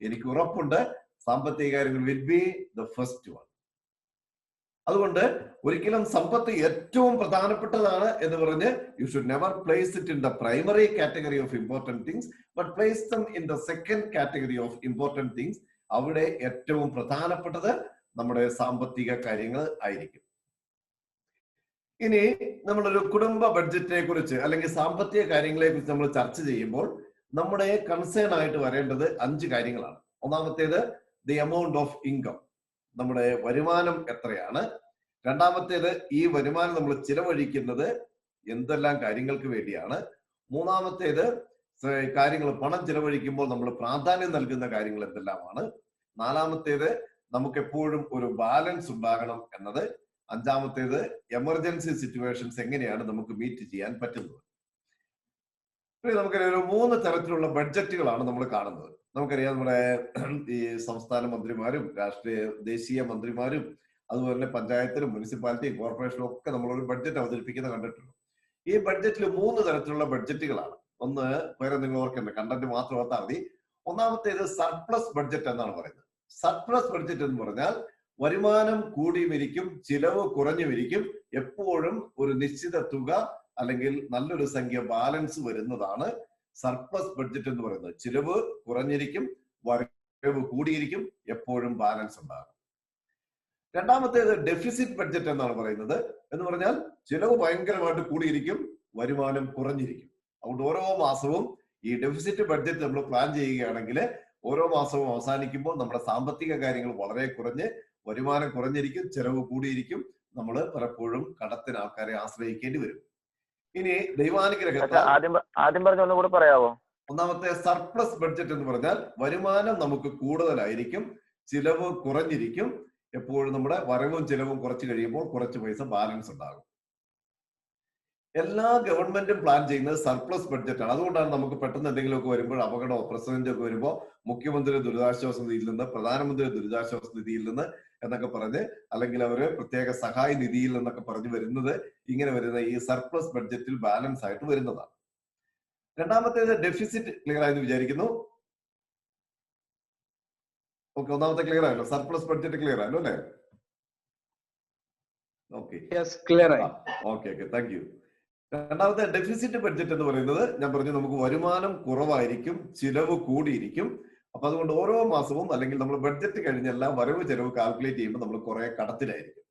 എനിക്ക് ഉറപ്പുണ്ട് സാമ്പത്തിക കാര്യങ്ങൾ will be the first one. അതുകൊണ്ട് ഒരിക്കലും സമ്പത്ത് ഏറ്റവും പ്രധാനപ്പെട്ടതാണ് എന്ന് പറഞ്ഞ് you should never place it in the primary category of important things, but place them in the second category of important things. അവിടെ ഏറ്റവും പ്രധാനപ്പെട്ടത് നമ്മുടെ സാമ്പത്തിക കാര്യങ്ങൾ ആയിരിക്കും. ഇനി നമ്മളൊരു കുടുംബ ബഡ്ജറ്റിനെ കുറിച്ച് അല്ലെങ്കിൽ സാമ്പത്തിക കാര്യങ്ങളെ കുറിച്ച് നമ്മൾ ചർച്ച ചെയ്യുമ്പോൾ നമ്മുടെ കൺസേൺ ആയിട്ട് വരേണ്ടത് 5 കാര്യങ്ങളാണ്. ഒന്നാമത്തേത് ദി എമൗണ്ട് ഓഫ് ഇൻകം, നമ്മുടെ വരുമാനം എത്രയാണ്. രണ്ടാമത്തേത് ഈ വരുമാനം നമ്മൾ ചിലവഴിക്കുന്നത് എന്തെല്ലാം കാര്യങ്ങൾക്ക് വേണ്ടിയാണ്. മൂന്നാമത്തേത് കാര്യങ്ങൾ പണം ചിലവഴിക്കുമ്പോൾ നമ്മൾ പ്രാധാന്യം നൽകുന്ന കാര്യങ്ങൾ എന്തെല്ലാമാണ്. നാലാമത്തേത് നമുക്ക് എപ്പോഴും ഒരു ബാലൻസ് ഉണ്ടാകണം എന്നത്. അഞ്ചാമത്തേത് എമർജൻസി സിറ്റുവേഷൻസ് എങ്ങനെയാണ് നമുക്ക് മീറ്റ് ചെയ്യാൻ പറ്റുന്നത്. നമുക്കറിയാം ഒരു 3 തരത്തിലുള്ള ബഡ്ജറ്റുകളാണ് നമ്മൾ കാണുന്നത്. നമുക്കറിയാം നമ്മുടെ ഈ സംസ്ഥാന മന്ത്രിമാരും ദേശീയ മന്ത്രിമാരും അതുപോലെ തന്നെ പഞ്ചായത്തിലും മുനിസിപ്പാലിറ്റിയും കോർപ്പറേഷനും ഒക്കെ നമ്മളൊരു ബഡ്ജറ്റ് അവതരിപ്പിക്കുന്ന കണ്ടിട്ടുണ്ട്. ഈ ബഡ്ജറ്റിൽ 3 തരത്തിലുള്ള ബഡ്ജറ്റുകളാണ്. ഒന്ന് വേറെ നിങ്ങൾ ഓർക്കേണ്ട, കണ്ടന്റ് മാത്രം ഓർത്താൽ മതി. ഒന്നാമത്തേത് സർപ്ലസ് ബഡ്ജറ്റ് എന്നാണ് പറയുന്നത്. സർപ്ലസ് ബഡ്ജറ്റ് എന്ന് പറഞ്ഞാൽ വരുമാനം കൂടി വരിക്കും, ചിലവ് കുറഞ്ഞു വരിക്കും, എപ്പോഴും ഒരു നിശ്ചിത തുക അല്ലെങ്കിൽ നല്ലൊരു സംഖ്യ ബാലൻസ് വരുന്നതാണ് സർപ്ലസ് ബഡ്ജറ്റ് എന്ന് പറയുന്നത്. ചിലവ് കുറഞ്ഞിരിക്കും, വരവ് കൂടിയിരിക്കും, എപ്പോഴും ബാലൻസ് ഉണ്ടാകും. രണ്ടാമത്തേത് ഡെഫിസിറ്റ് ബഡ്ജറ്റ് എന്നാണ് പറയുന്നത്. എന്ന് പറഞ്ഞാൽ ചിലവ് ഭയങ്കരമായിട്ട് കൂടിയിരിക്കും, വരുമാനം കുറഞ്ഞിരിക്കും. അതുകൊണ്ട് ഓരോ മാസവും ഈ ഡെഫിസിറ്റ് ബഡ്ജറ്റ് നമ്മൾ പ്ലാൻ ചെയ്യുകയാണെങ്കിൽ ഓരോ മാസവും അവസാനിക്കുമ്പോൾ നമ്മുടെ സാമ്പത്തിക കാര്യങ്ങൾ വളരെ കുറഞ്ഞ് വരുമാനം കുറഞ്ഞിരിക്കും, ചെലവ് കൂടിയിരിക്കും, നമ്മൾ പലപ്പോഴും കടത്തിന് ആൾക്കാരെ ആശ്രയിക്കേണ്ടി വരും. ഇനി ദൈവാനുഗ്രഹത്താൽ ആദ്യം പറഞ്ഞ ഒന്നുകൂടെ പറയാവോ? ഒന്നാമത്തെ സർപ്ലസ് ബഡ്ജറ്റ് എന്ന് പറഞ്ഞാൽ വരുമാനം നമുക്ക് കൂടുതലായിരിക്കും, ചിലവ് കുറഞ്ഞിരിക്കും, എപ്പോഴും നമ്മുടെ വരവും ചിലവും കുറച്ച് കഴിയുമ്പോൾ കുറച്ച് പൈസ ബാലൻസ് ഉണ്ടാകും. എല്ലാ ഗവൺമെന്റും പ്ലാൻ ചെയ്യുന്നത് സർപ്ലസ് ബഡ്ജറ്റ് ആണ്. അതുകൊണ്ടാണ് നമുക്ക് പെട്ടെന്ന് എന്തെങ്കിലുമൊക്കെ വരുമ്പോൾ, അപകടമോ പ്രസിഡന്റ് ഒക്കെ വരുമ്പോൾ മുഖ്യമന്ത്രി ദുരിതാശ്വാസ നിധിയിൽ നിന്ന്, പ്രധാനമന്ത്രി ദുരിതാശ്വാസ നിധിയിൽ നിന്ന് എന്നൊക്കെ പറഞ്ഞ്, അല്ലെങ്കിൽ അവര് പ്രത്യേക സഹായ നിധിയിൽ നിന്നൊക്കെ പറഞ്ഞു വരുന്നത്, ഇങ്ങനെ വരുന്ന ഈ സർപ്ലസ് ബഡ്ജറ്റിൽ ബാലൻസ് ആയിട്ട് വരുന്നതാണ്. രണ്ടാമത്തേത് ഡെഫിസിറ്റ്. ക്ലിയർ ആയെന്ന് വിചാരിക്കുന്നു. ഓക്കെ, ഒന്നാമത്തെ ക്ലിയർ ആയല്ലോ, സർപ്ലസ് ബഡ്ജറ്റ് ക്ലിയർ ആയല്ലോ അല്ലെ? Okay, okay, thank you. രണ്ടാമത്തെ ഡെഫിസിറ്റ് ബഡ്ജറ്റ് എന്ന് പറയുന്നത് ഞാൻ പറഞ്ഞു, നമുക്ക് വരുമാനം കുറവായിരിക്കും, ചിലവ് കൂടിയിരിക്കും. അപ്പൊ അതുകൊണ്ട് ഓരോ മാസവും അല്ലെങ്കിൽ നമ്മൾ ബഡ്ജറ്റ് കഴിഞ്ഞെല്ലാം വരവ് ചെലവ് കാൽക്കുലേറ്റ് ചെയ്യുമ്പോൾ നമ്മൾ കുറെ കടത്തിലായിരിക്കും.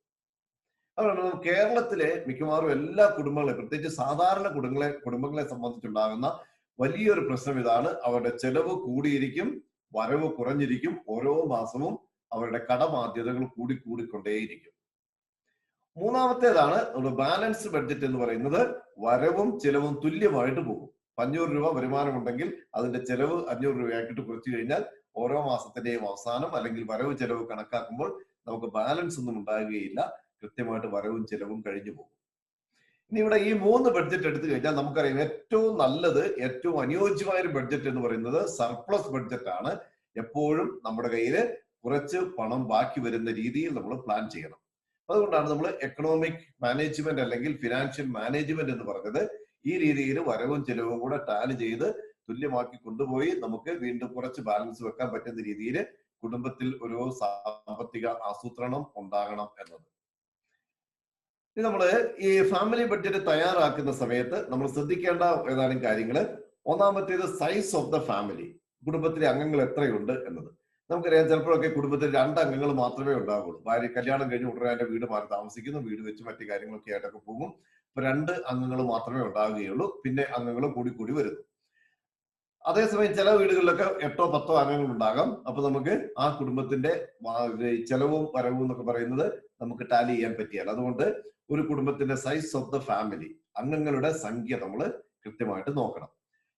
അതുകൊണ്ട് കേരളത്തിലെ മിക്കവാറും എല്ലാ കുടുംബങ്ങളെ, പ്രത്യേകിച്ച് സാധാരണ കുടുംബങ്ങളെ സംബന്ധിച്ചുണ്ടാകുന്ന വലിയൊരു പ്രശ്നം ഇതാണ്. അവരുടെ ചെലവ് കൂടിയിരിക്കും, വരവ് കുറഞ്ഞിരിക്കും, ഓരോ മാസവും അവരുടെ കടബാധ്യതകൾ കൂടിക്കൊണ്ടേയിരിക്കും. മൂന്നാമത്തേതാണ് നമ്മുടെ ബാലൻസ് ബഡ്ജറ്റ് എന്ന് പറയുന്നത്. വരവും ചിലവും തുല്യമായിട്ട് പോകും. 500 രൂപ വരുമാനമുണ്ടെങ്കിൽ അതിന്റെ ചെലവ് 500 രൂപയാക്കിയിട്ട് കുറച്ചു കഴിഞ്ഞാൽ ഓരോ മാസത്തിന്റെയും അവസാനം അല്ലെങ്കിൽ വരവ് ചെലവ് കണക്കാക്കുമ്പോൾ നമുക്ക് ബാലൻസ് ഒന്നും ഉണ്ടാകുകയില്ല, കൃത്യമായിട്ട് വരവും ചെലവും കഴിഞ്ഞു പോകും. ഇനി ഇവിടെ ഈ 3 ബഡ്ജറ്റ് എടുത്തു കഴിഞ്ഞാൽ നമുക്കറിയാം ഏറ്റവും നല്ലത്, ഏറ്റവും അനുയോജ്യമായ ഒരു ബഡ്ജറ്റ് എന്ന് പറയുന്നത് സർപ്ലസ് ബഡ്ജറ്റ് ആണ്. എപ്പോഴും നമ്മുടെ കയ്യിൽ കുറച്ച് പണം ബാക്കി വരുന്ന രീതിയിൽ നമ്മൾ പ്ലാൻ ചെയ്യണം. അതുകൊണ്ടാണ് നമ്മൾ എക്കണോമിക് മാനേജ്മെന്റ് അല്ലെങ്കിൽ ഫിനാൻഷ്യൽ മാനേജ്മെന്റ് എന്ന് പറഞ്ഞത്. ഈ രീതിയിൽ വരവും ചെലവും കൂടെ ടാലി ചെയ്ത് തുല്യമാക്കി കൊണ്ടുപോയി നമുക്ക് വീണ്ടും കുറച്ച് ബാലൻസ് വെക്കാൻ പറ്റുന്ന രീതിയിൽ കുടുംബത്തിൽ ഒരു സാമ്പത്തിക ആസൂത്രണം ഉണ്ടാകണം എന്നത്. ഇത് നമ്മള് ഈ ഫാമിലി ബഡ്ജറ്റ് തയ്യാറാക്കുന്ന സമയത്ത് നമ്മൾ ശ്രദ്ധിക്കേണ്ട ഏതാനും കാര്യങ്ങള്. ഒന്നാമത്തേത് സൈസ് ഓഫ് ദ ഫാമിലി. കുടുംബത്തിലെ അംഗങ്ങൾ എത്രയുണ്ട് എന്നത്. നമുക്കറിയാം ചിലപ്പോഴൊക്കെ കുടുംബത്തിൽ 2 അംഗങ്ങൾ മാത്രമേ ഉണ്ടാവുള്ളൂ. ഭാര്യ കല്യാണം കഴിഞ്ഞ് ഉടനെ എന്റെ വീട് മാറി താമസിക്കുന്നു, വീട് വെച്ച് മറ്റു കാര്യങ്ങളൊക്കെ ആയിട്ടൊക്കെ പോകും. അപ്പൊ 2 അംഗങ്ങൾ മാത്രമേ ഉണ്ടാവുകയുള്ളൂ. പിന്നെ അംഗങ്ങൾ കൂടി കൂടി വരുന്നു. അതേസമയം ചില വീടുകളിലൊക്കെ 8 or 10 അംഗങ്ങൾ ഉണ്ടാകാം. അപ്പൊ നമുക്ക് ആ കുടുംബത്തിന്റെ ചെലവും വരവും എന്നൊക്കെ പറയുന്നത് നമുക്ക് ടാലി ചെയ്യാൻ പറ്റിയാൽ, അതുകൊണ്ട് ഒരു കുടുംബത്തിന്റെ സൈസ് ഓഫ് ദ ഫാമിലി, അംഗങ്ങളുടെ സംഖ്യ നമ്മൾ കൃത്യമായിട്ട് നോക്കണം.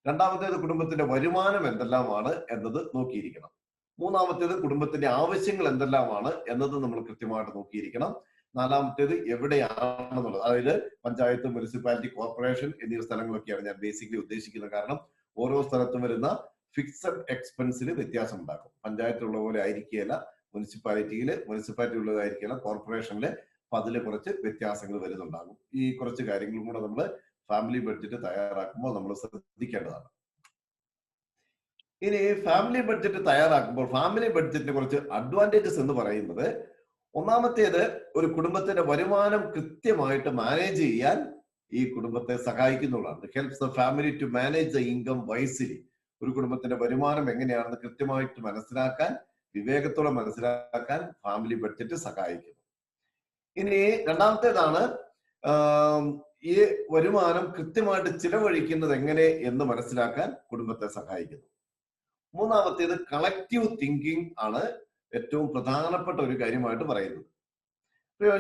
രണ്ടാമത്തേത് കുടുംബത്തിന്റെ വരുമാനം എന്തെല്ലാമാണ് എന്നത് നോക്കിയിരിക്കണം. മൂന്നാമത്തേത് കുടുംബത്തിന്റെ ആവശ്യങ്ങൾ എന്തെല്ലാമാണ് എന്നത് നമ്മൾ കൃത്യമായിട്ട് നോക്കിയിരിക്കണം. നാലാമത്തേത് എവിടെയാണെന്നുള്ളത്, അതായത് പഞ്ചായത്ത്, മുനിസിപ്പാലിറ്റി, കോർപ്പറേഷൻ എന്നീ സ്ഥലങ്ങളൊക്കെയാണ് ഞാൻ ബേസിക്കലി ഉദ്ദേശിക്കുന്നത്. കാരണം ഓരോ സ്ഥലത്തും വരുന്ന ഫിക്സഡ് എക്സ്പെൻസിൽ വ്യത്യാസം ഉണ്ടാക്കും. പഞ്ചായത്തിലുള്ള പോലെ ആയിരിക്കുകയില്ല മുനിസിപ്പാലിറ്റി ഉള്ളതായിരിക്കില്ല കോർപ്പറേഷനില്. അപ്പൊ അതിൽ കുറച്ച് വ്യത്യാസങ്ങൾ വരുന്നുണ്ടാകും. ഈ കുറച്ച് കാര്യങ്ങളും കൂടെ നമ്മൾ ഫാമിലി ബഡ്ജറ്റ് തയ്യാറാക്കുമ്പോൾ നമ്മൾ ശ്രദ്ധിക്കേണ്ടതാണ്. ഇനി ഫാമിലി ബഡ്ജറ്റ് തയ്യാറാക്കുമ്പോൾ ഫാമിലി ബഡ്ജറ്റിനെ കുറച്ച് അഡ്വാൻറ്റേജസ് എന്ന് പറയുന്നത്, ഒന്നാമത്തേത് ഒരു കുടുംബത്തിന്റെ വരുമാനം കൃത്യമായിട്ട് മാനേജ് ചെയ്യാൻ ഈ കുടുംബത്തെ സഹായിക്കുന്നുള്ളതാണ്. Helps the family to manage the income wisely. ഒരു കുടുംബത്തിന്റെ വരുമാനം എങ്ങനെയാണെന്ന് കൃത്യമായിട്ട് മനസ്സിലാക്കാൻ, വിവേകത്തോടെ മനസ്സിലാക്കാൻ ഫാമിലി ബഡ്ജറ്റ് സഹായിക്കുന്നു. ഇനി രണ്ടാമത്തേതാണ് ഈ വരുമാനം കൃത്യമായിട്ട് ചിലവഴിക്കുന്നത് എങ്ങനെ എന്ന് മനസ്സിലാക്കാൻ കുടുംബത്തെ സഹായിക്കുന്നു. മൂന്നാമത്തേത് കളക്റ്റീവ് തിങ്കിങ് ആണ് ഏറ്റവും പ്രധാനപ്പെട്ട ഒരു കാര്യമായിട്ട് പറയുന്നത്.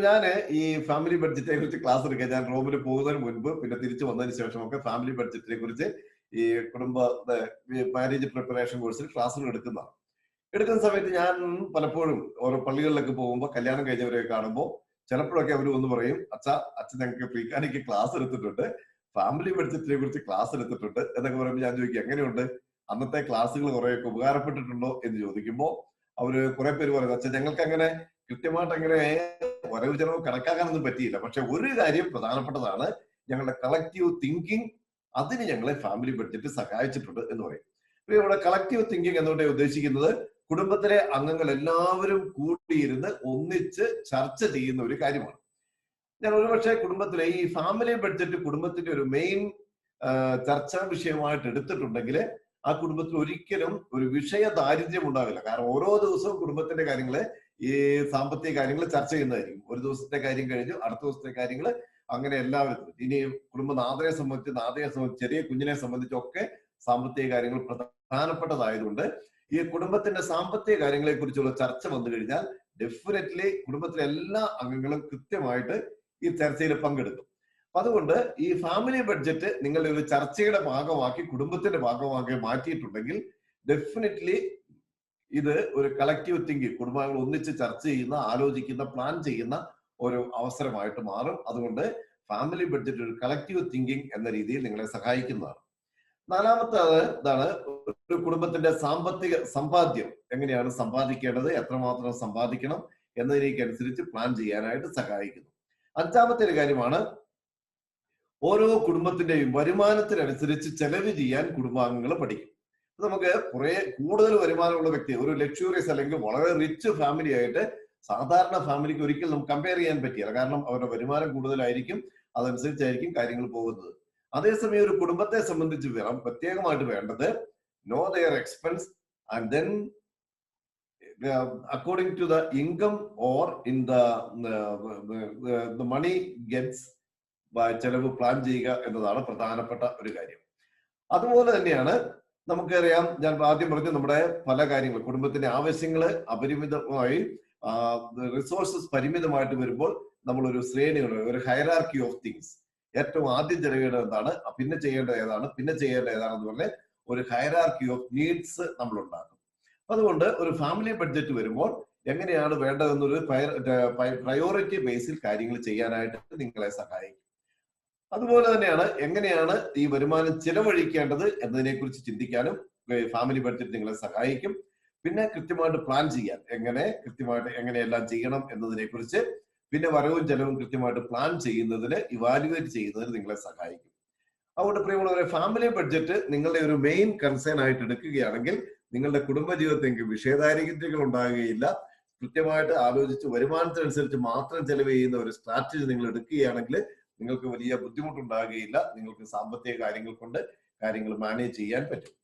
ഞാന് ഈ ഫാമിലി ബഡ്ജറ്റിനെ കുറിച്ച് ക്ലാസ് എടുക്കാൻ ഞാൻ റൂമിൽ പോകുന്നതിന് മുൻപ് പിന്നെ തിരിച്ചു വന്നതിന് ശേഷമൊക്കെ ഫാമിലി ബഡ്ജറ്റിനെ കുറിച്ച് ഈ കുടുംബ മാരേജ് പ്രിപ്പറേഷൻ കോഴ്സിൽ ക്ലാസ്സുകൾ എടുക്കുന്ന സമയത്ത് ഞാൻ പലപ്പോഴും ഓരോ പള്ളികളിലൊക്കെ പോകുമ്പോൾ കല്യാണം കഴിഞ്ഞവരെ കാണുമ്പോൾ ചിലപ്പോഴൊക്കെ അവർ ഒന്ന് പറയും, അച്ഛൻ ഞങ്ങൾക്ക് പ്രീക്കാനിക്ക് ക്ലാസ് എടുത്തിട്ടുണ്ട്, ഫാമിലി ബഡ്ജറ്റിനെ കുറിച്ച് ക്ലാസ് എടുത്തിട്ടുണ്ട് എന്നൊക്കെ പറയുമ്പോൾ ഞാൻ ചോദിക്കും എങ്ങനെയുണ്ട്, അന്നത്തെ ക്ലാസ്സുകൾ കുറെയൊക്കെ ഉപകാരപ്പെട്ടിട്ടുണ്ടോ എന്ന് ചോദിക്കുമ്പോൾ അവര് കുറെ പേര് പറയുന്നത്, അച്ഛൻ ഞങ്ങൾക്ക് അങ്ങനെ കൃത്യമായിട്ട് അങ്ങനെ വരവ് ചെലവ് കണക്കാക്കാനൊന്നും പറ്റിയില്ല, പക്ഷെ ഒരു കാര്യം പ്രധാനപ്പെട്ടതാണ്, ഞങ്ങളുടെ കളക്റ്റീവ് തിങ്കിങ് അതിന് ഞങ്ങളെ ഫാമിലി ബഡ്ജറ്റ് സഹായിച്ചിട്ടുണ്ട് എന്ന് പറയും. ഇവിടെ കളക്റ്റീവ് തിങ്കിങ് എന്നുകൊണ്ട് ഉദ്ദേശിക്കുന്നത് കുടുംബത്തിലെ അംഗങ്ങൾ എല്ലാവരും കൂടിയിരുന്ന് ഒന്നിച്ച് ചർച്ച ചെയ്യുന്ന ഒരു കാര്യമാണ്. ഞാൻ ഒരുപക്ഷെ കുടുംബത്തിലെ ഈ ഫാമിലി ബഡ്ജറ്റ് കുടുംബത്തിന്റെ ഒരു മെയിൻ ചർച്ചാ വിഷയമായിട്ട് എടുത്തിട്ടുണ്ടെങ്കിൽ ആ കുടുംബത്തിൽ ഒരിക്കലും ഒരു വിഷയ ദാരിദ്ര്യം ഉണ്ടാവില്ല. കാരണം ഓരോ ദിവസവും കുടുംബത്തിന്റെ കാര്യങ്ങള്, ഈ സാമ്പത്തിക കാര്യങ്ങൾ ചർച്ച ചെയ്യുന്നതായിരിക്കും. ഒരു ദിവസത്തെ കാര്യം കഴിഞ്ഞു അടുത്ത ദിവസത്തെ കാര്യങ്ങൾ, അങ്ങനെ എല്ലാവരും. ഇനി കുടുംബനാഥനെ സംബന്ധിച്ച് ചെറിയ കുഞ്ഞിനെ സംബന്ധിച്ചൊക്കെ സാമ്പത്തിക കാര്യങ്ങൾ പ്രധാനപ്പെട്ടതായതുകൊണ്ട് ഈ കുടുംബത്തിന്റെ സാമ്പത്തിക കാര്യങ്ങളെ കുറിച്ചുള്ള ചർച്ച വന്നു കഴിഞ്ഞാൽ ഡെഫിനറ്റ്ലി കുടുംബത്തിലെ എല്ലാ അംഗങ്ങളും കൃത്യമായിട്ട് ഈ ചർച്ചയിൽ പങ്കെടുക്കും. അതുകൊണ്ട് ഈ ഫാമിലി ബഡ്ജറ്റ് നിങ്ങളുടെ ഒരു ചർച്ചയുടെ ഭാഗമാക്കി, കുടുംബത്തിന്റെ ഭാഗമാക്കി മാറ്റിയിട്ടുണ്ടെങ്കിൽ ഡെഫിനറ്റ്ലി ഇത് ഒരു കളക്റ്റീവ് തിങ്കിങ്, കുടുംബങ്ങൾ ഒന്നിച്ച് ചർച്ച ചെയ്യുന്ന, ആലോചിക്കുന്ന, പ്ലാൻ ചെയ്യുന്ന ഒരു അവസരമായിട്ട് മാറും. അതുകൊണ്ട് ഫാമിലി ബഡ്ജറ്റ് ഒരു കളക്റ്റീവ് തിങ്കിങ് എന്ന രീതിയിൽ നിങ്ങളെ സഹായിക്കുന്നതാണ്. നാലാമത്തേത് ഇതാണ്, ഒരു കുടുംബത്തിന്റെ സാമ്പത്തിക സമ്പാദ്യം എങ്ങനെയാണ് സമ്പാദിക്കേണ്ടത്, എത്രമാത്രം സമ്പാദിക്കണം എന്നതിനേക്കനുസരിച്ച് പ്ലാൻ ചെയ്യാനായിട്ട് സഹായിക്കുന്നു. അഞ്ചാമത്തെ ഒരു കാര്യമാണ്, ഓരോ കുടുംബത്തിന്റെയും വരുമാനത്തിനനുസരിച്ച് ചെലവ് ചെയ്യാൻ കുടുംബാംഗങ്ങൾ പഠിക്കും. നമുക്ക് കൂടുതൽ വരുമാനമുള്ള വ്യക്തി, ഒരു ലക്ഷൂറിയസ് അല്ലെങ്കിൽ വളരെ റിച്ച് ഫാമിലി ആയിട്ട് സാധാരണ ഫാമിലിക്ക് ഒരിക്കലും നമുക്ക് കമ്പയർ ചെയ്യാൻ പറ്റില്ല. കാരണം അവരുടെ വരുമാനം കൂടുതലായിരിക്കും, അതനുസരിച്ചായിരിക്കും കാര്യങ്ങൾ പോകുന്നത്. അതേസമയം ഒരു കുടുംബത്തെ സംബന്ധിച്ച് പ്രത്യേകമായിട്ട് വേണ്ടത് know their expense and then according to the income or in the money gets ചെലവ് പ്ലാൻ ചെയ്യുക എന്നതാണ് പ്രധാനപ്പെട്ട ഒരു കാര്യം. അതുപോലെ തന്നെയാണ് നമുക്കറിയാം, ഞാൻ ആദ്യം പറഞ്ഞു, നമ്മുടെ പല കാര്യങ്ങൾ കുടുംബത്തിന്റെ ആവശ്യങ്ങൾ അപരിമിതമായി, റിസോഴ്സസ് പരിമിതമായിട്ട് വരുമ്പോൾ നമ്മളൊരു ശ്രേണികൾ, ഒരു ഹൈറാർക്കി ഓഫ് തിങ്സ്, ഏറ്റവും ആദ്യം ചെയ്യേണ്ടത് എന്താണ്, പിന്നെ ചെയ്യേണ്ടത് ഏതാണ്, പിന്നെ ചെയ്യേണ്ടത് ഏതാണെന്ന് പറഞ്ഞ് ഒരു ഹൈറാർക്കി ഓഫ് നീഡ്സ് നമ്മൾ ഉണ്ടാക്കും. അതുകൊണ്ട് ഒരു ഫാമിലി ബഡ്ജറ്റ് വരുമ്പോൾ എങ്ങനെയാണ് വേണ്ടതെന്നൊരു പ്രയോറിറ്റി ബേസിൽ കാര്യങ്ങൾ ചെയ്യാനായിട്ട് നിങ്ങളെ സഹായിക്കും. അതുപോലെ തന്നെയാണ് എങ്ങനെയാണ് ഈ വരുമാനം ചിലവഴിക്കേണ്ടത് എന്നതിനെ കുറിച്ച് ചിന്തിക്കാനും ഫാമിലി ബഡ്ജറ്റ് നിങ്ങളെ സഹായിക്കും. പിന്നെ കൃത്യമായിട്ട് പ്ലാൻ ചെയ്യാൻ, കൃത്യമായിട്ട് എങ്ങനെയെല്ലാം ചെയ്യണം എന്നതിനെ കുറിച്ച് പിന്നെ വരവും ചെലവും കൃത്യമായിട്ട് പ്ലാൻ ചെയ്യുന്നതിന്, ഇവാലുവേറ്റ് ചെയ്യുന്നതിന് നിങ്ങളെ സഹായിക്കും. അതുകൊണ്ട് പ്രിയമുള്ളവരെ, ഫാമിലി ബഡ്ജറ്റ് നിങ്ങളുടെ ഒരു മെയിൻ കൺസേൺ ആയിട്ട് എടുക്കുകയാണെങ്കിൽ നിങ്ങളുടെ കുടുംബജീവിതത്തിൽ വിഷയദാരിദ്ര്യങ്ങൾ ഉണ്ടാകുകയില്ല. കൃത്യമായിട്ട് ആലോചിച്ച് വരുമാനത്തിനനുസരിച്ച് മാത്രം ചെലവ് ചെയ്യുന്ന ഒരു സ്ട്രാറ്റജി നിങ്ങൾ എടുക്കുകയാണെങ്കിൽ നിങ്ങൾക്ക് വലിയ ബുദ്ധിമുട്ടുണ്ടാകുകയില്ല. നിങ്ങൾക്ക് സാമ്പത്തിക കാര്യങ്ങൾ കൊണ്ട് കാര്യങ്ങൾ മാനേജ് ചെയ്യാൻ പറ്റും.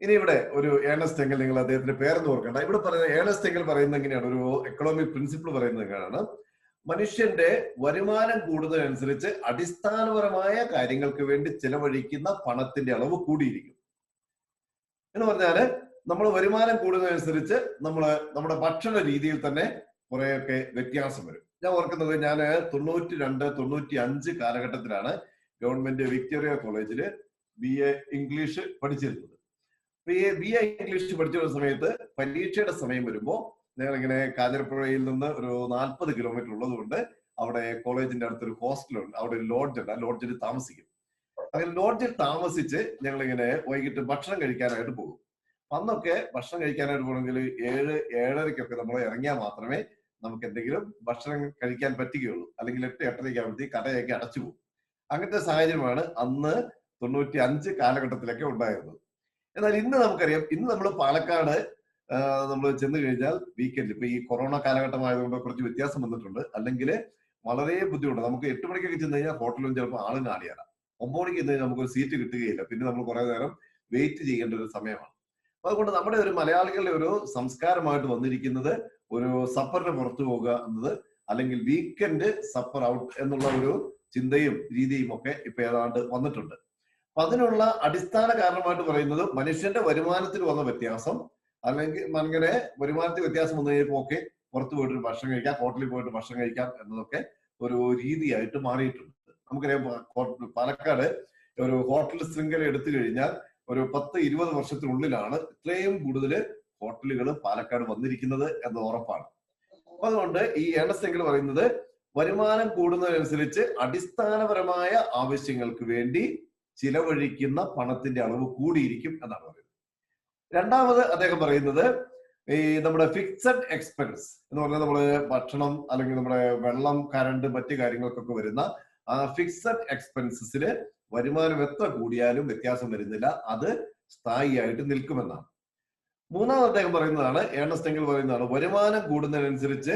ഇനി ഇവിടെ ഒരു ഏണസ്റ്റ് എങ്കിൽ, നിങ്ങൾ അദ്ദേഹത്തിന്റെ പേരെന്ന് ഓർക്കണ്ട. ഇവിടെ പറയുന്ന ഏണസ്റ്റ് എങ്കിൽ പറയുന്നത് എങ്ങനെയാണ്, ഒരു എക്കണോമിക് പ്രിൻസിപ്പിൾ പറയുന്നത് എങ്ങനെയാണ്, മനുഷ്യന്റെ വരുമാനം കൂടുന്നതിനനുസരിച്ച് അടിസ്ഥാനപരമായ കാര്യങ്ങൾക്ക് വേണ്ടി ചെലവഴിക്കുന്ന പണത്തിന്റെ അളവ് കൂടിയിരിക്കും എന്ന് പറഞ്ഞാല്, നമ്മൾ വരുമാനം കൂടുന്നതനുസരിച്ച് നമ്മുടെ ഭക്ഷണ രീതിയിൽ തന്നെ കുറെയൊക്കെ വ്യത്യാസം വരും. ഞാൻ ഓർക്കുന്നത്, ഞാൻ 92-95 കാലഘട്ടത്തിലാണ് ഗവൺമെന്റ് വിക്ടോറിയ കോളേജില് BA ഇംഗ്ലീഷ് പഠിച്ചിരുന്നത്. BA ഇംഗ്ലീഷ് പഠിച്ചിരുന്ന സമയത്ത് പരീക്ഷയുടെ സമയം വരുമ്പോൾ ഞങ്ങളിങ്ങനെ കാഞ്ഞിരപ്പുഴയിൽ നിന്ന് ഒരു 40 കിലോമീറ്റർ ഉള്ളതുകൊണ്ട് അവിടെ കോളേജിന്റെ അടുത്തൊരു ഹോസ്റ്റലുണ്ട്, അവിടെ ഒരു ലോഡ്ജ് ഉണ്ട്. ആ ലോഡ്ജിൽ താമസിക്കും. അങ്ങനെ ലോഡ്ജിൽ താമസിച്ച് ഞങ്ങളിങ്ങനെ വൈകിട്ട് ഭക്ഷണം കഴിക്കാനായിട്ട് പോകും. അന്നൊക്കെ ഭക്ഷണം കഴിക്കാനായിട്ട് പോകണമെങ്കിൽ 7-7:30 നമ്മൾ ഇറങ്ങിയാൽ മാത്രമേ നമുക്ക് എന്തെങ്കിലും ഭക്ഷണം കഴിക്കാൻ പറ്റുകയുള്ളൂ. അല്ലെങ്കിൽ 8-8:30 ആകുമ്പോഴത്തേക്ക് കടയൊക്കെ അടച്ചു പോകും. അങ്ങനത്തെ സാഹചര്യമാണ് അന്ന് 95 കാലഘട്ടത്തിലൊക്കെ ഉണ്ടായിരുന്നത്. എന്നാൽ ഇന്ന് നമുക്കറിയാം, ഇന്ന് നമ്മൾ പാലക്കാട് നമ്മൾ ചെന്ന് കഴിഞ്ഞാൽ വീക്കെൻഡ്, ഇപ്പൊ ഈ കൊറോണ കാലഘട്ടമായതുകൊണ്ട് കുറച്ച് വ്യത്യാസം വന്നിട്ടുണ്ട്. അല്ലെങ്കിൽ വളരെ ബുദ്ധിമുട്ട്. നമുക്ക് 8 മണിക്കൊക്കെ ചെന്ന് കഴിഞ്ഞാൽ ഹോട്ടലിലും ചിലപ്പോൾ ആളും കാണിയല്ല. 9 മണിക്ക് ചെന്ന് കഴിഞ്ഞാൽ നമുക്കൊരു സീറ്റ് കിട്ടുകയില്ല. പിന്നെ നമ്മൾ കുറെ നേരം വെയിറ്റ് ചെയ്യേണ്ട ഒരു സമയമാണ്. അതുകൊണ്ട് നമ്മുടെ ഒരു മലയാളികളുടെ ഒരു സംസ്കാരമായിട്ട് വന്നിരിക്കുന്നത് ഒരു സപ്പറിന് പുറത്തു പോകുക എന്നത്, അല്ലെങ്കിൽ വീക്കെൻഡ് സപ്പർ ഔട്ട് എന്നുള്ള ഒരു ചിന്തയും രീതിയും ഒക്കെ ഇപ്പൊ ഏതാണ്ട് വന്നിട്ടുണ്ട്. അപ്പൊ അതിനുള്ള അടിസ്ഥാന കാരണമായിട്ട് പറയുന്നത് മനുഷ്യന്റെ വരുമാനത്തിൽ വന്ന വ്യത്യാസം, അല്ലെങ്കിൽ അങ്ങനെ വരുമാനത്തിൽ വ്യത്യാസം വന്നു കഴിഞ്ഞപ്പോൾ ഒക്കെ പുറത്തു പോയിട്ട് ഭക്ഷണം കഴിക്കാം, ഹോട്ടലിൽ പോയിട്ട് ഭക്ഷണം കഴിക്കാം എന്നതൊക്കെ ഒരു രീതിയായിട്ട് മാറിയിട്ടുണ്ട്. നമുക്കറിയാം, പാലക്കാട് ഒരു ഹോട്ടൽ ശൃംഖല എടുത്തു കഴിഞ്ഞാൽ ഒരു 10-20 വർഷത്തിനുള്ളിലാണ് ഇത്രയും കൂടുതൽ ഹോട്ടലുകൾ പാലക്കാട് വന്നിരിക്കുന്നത് എന്ന് ഉറപ്പാണ്. അപ്പൊ അതുകൊണ്ട് ഈ ഏണസ്റ്റ് എങ്കിൽ പറയുന്നത്, വരുമാനം കൂടുന്നതിനനുസരിച്ച് അടിസ്ഥാനപരമായ ആവശ്യങ്ങൾക്ക് വേണ്ടി ചിലവഴിക്കുന്ന പണത്തിന്റെ അളവ് കൂടിയിരിക്കും എന്നാണ് പറയുന്നത്. രണ്ടാമത് അദ്ദേഹം പറയുന്നത്, ഈ നമ്മുടെ ഫിക്സഡ് എക്സ്പെൻസ് എന്ന് പറഞ്ഞാൽ നമ്മള് ഭക്ഷണം അല്ലെങ്കിൽ നമ്മുടെ വെള്ളം, കറണ്ട്, മറ്റു കാര്യങ്ങൾക്കൊക്കെ വരുന്ന ആ ഫിക്സഡ് എക്സ്പെൻസസിന് വരുമാനം എത്ര കൂടിയാലും വ്യത്യാസം വരുന്നില്ല, അത് സ്ഥായിയായിട്ട് നിൽക്കുമെന്നാണ്. മൂന്നാമത് അദ്ദേഹം പറയുന്നതാണ്, ഏണസ്റ്റ് എങ്കിൽ പറയുന്നതാണ്, വരുമാനം കൂടുന്നതിനനുസരിച്ച്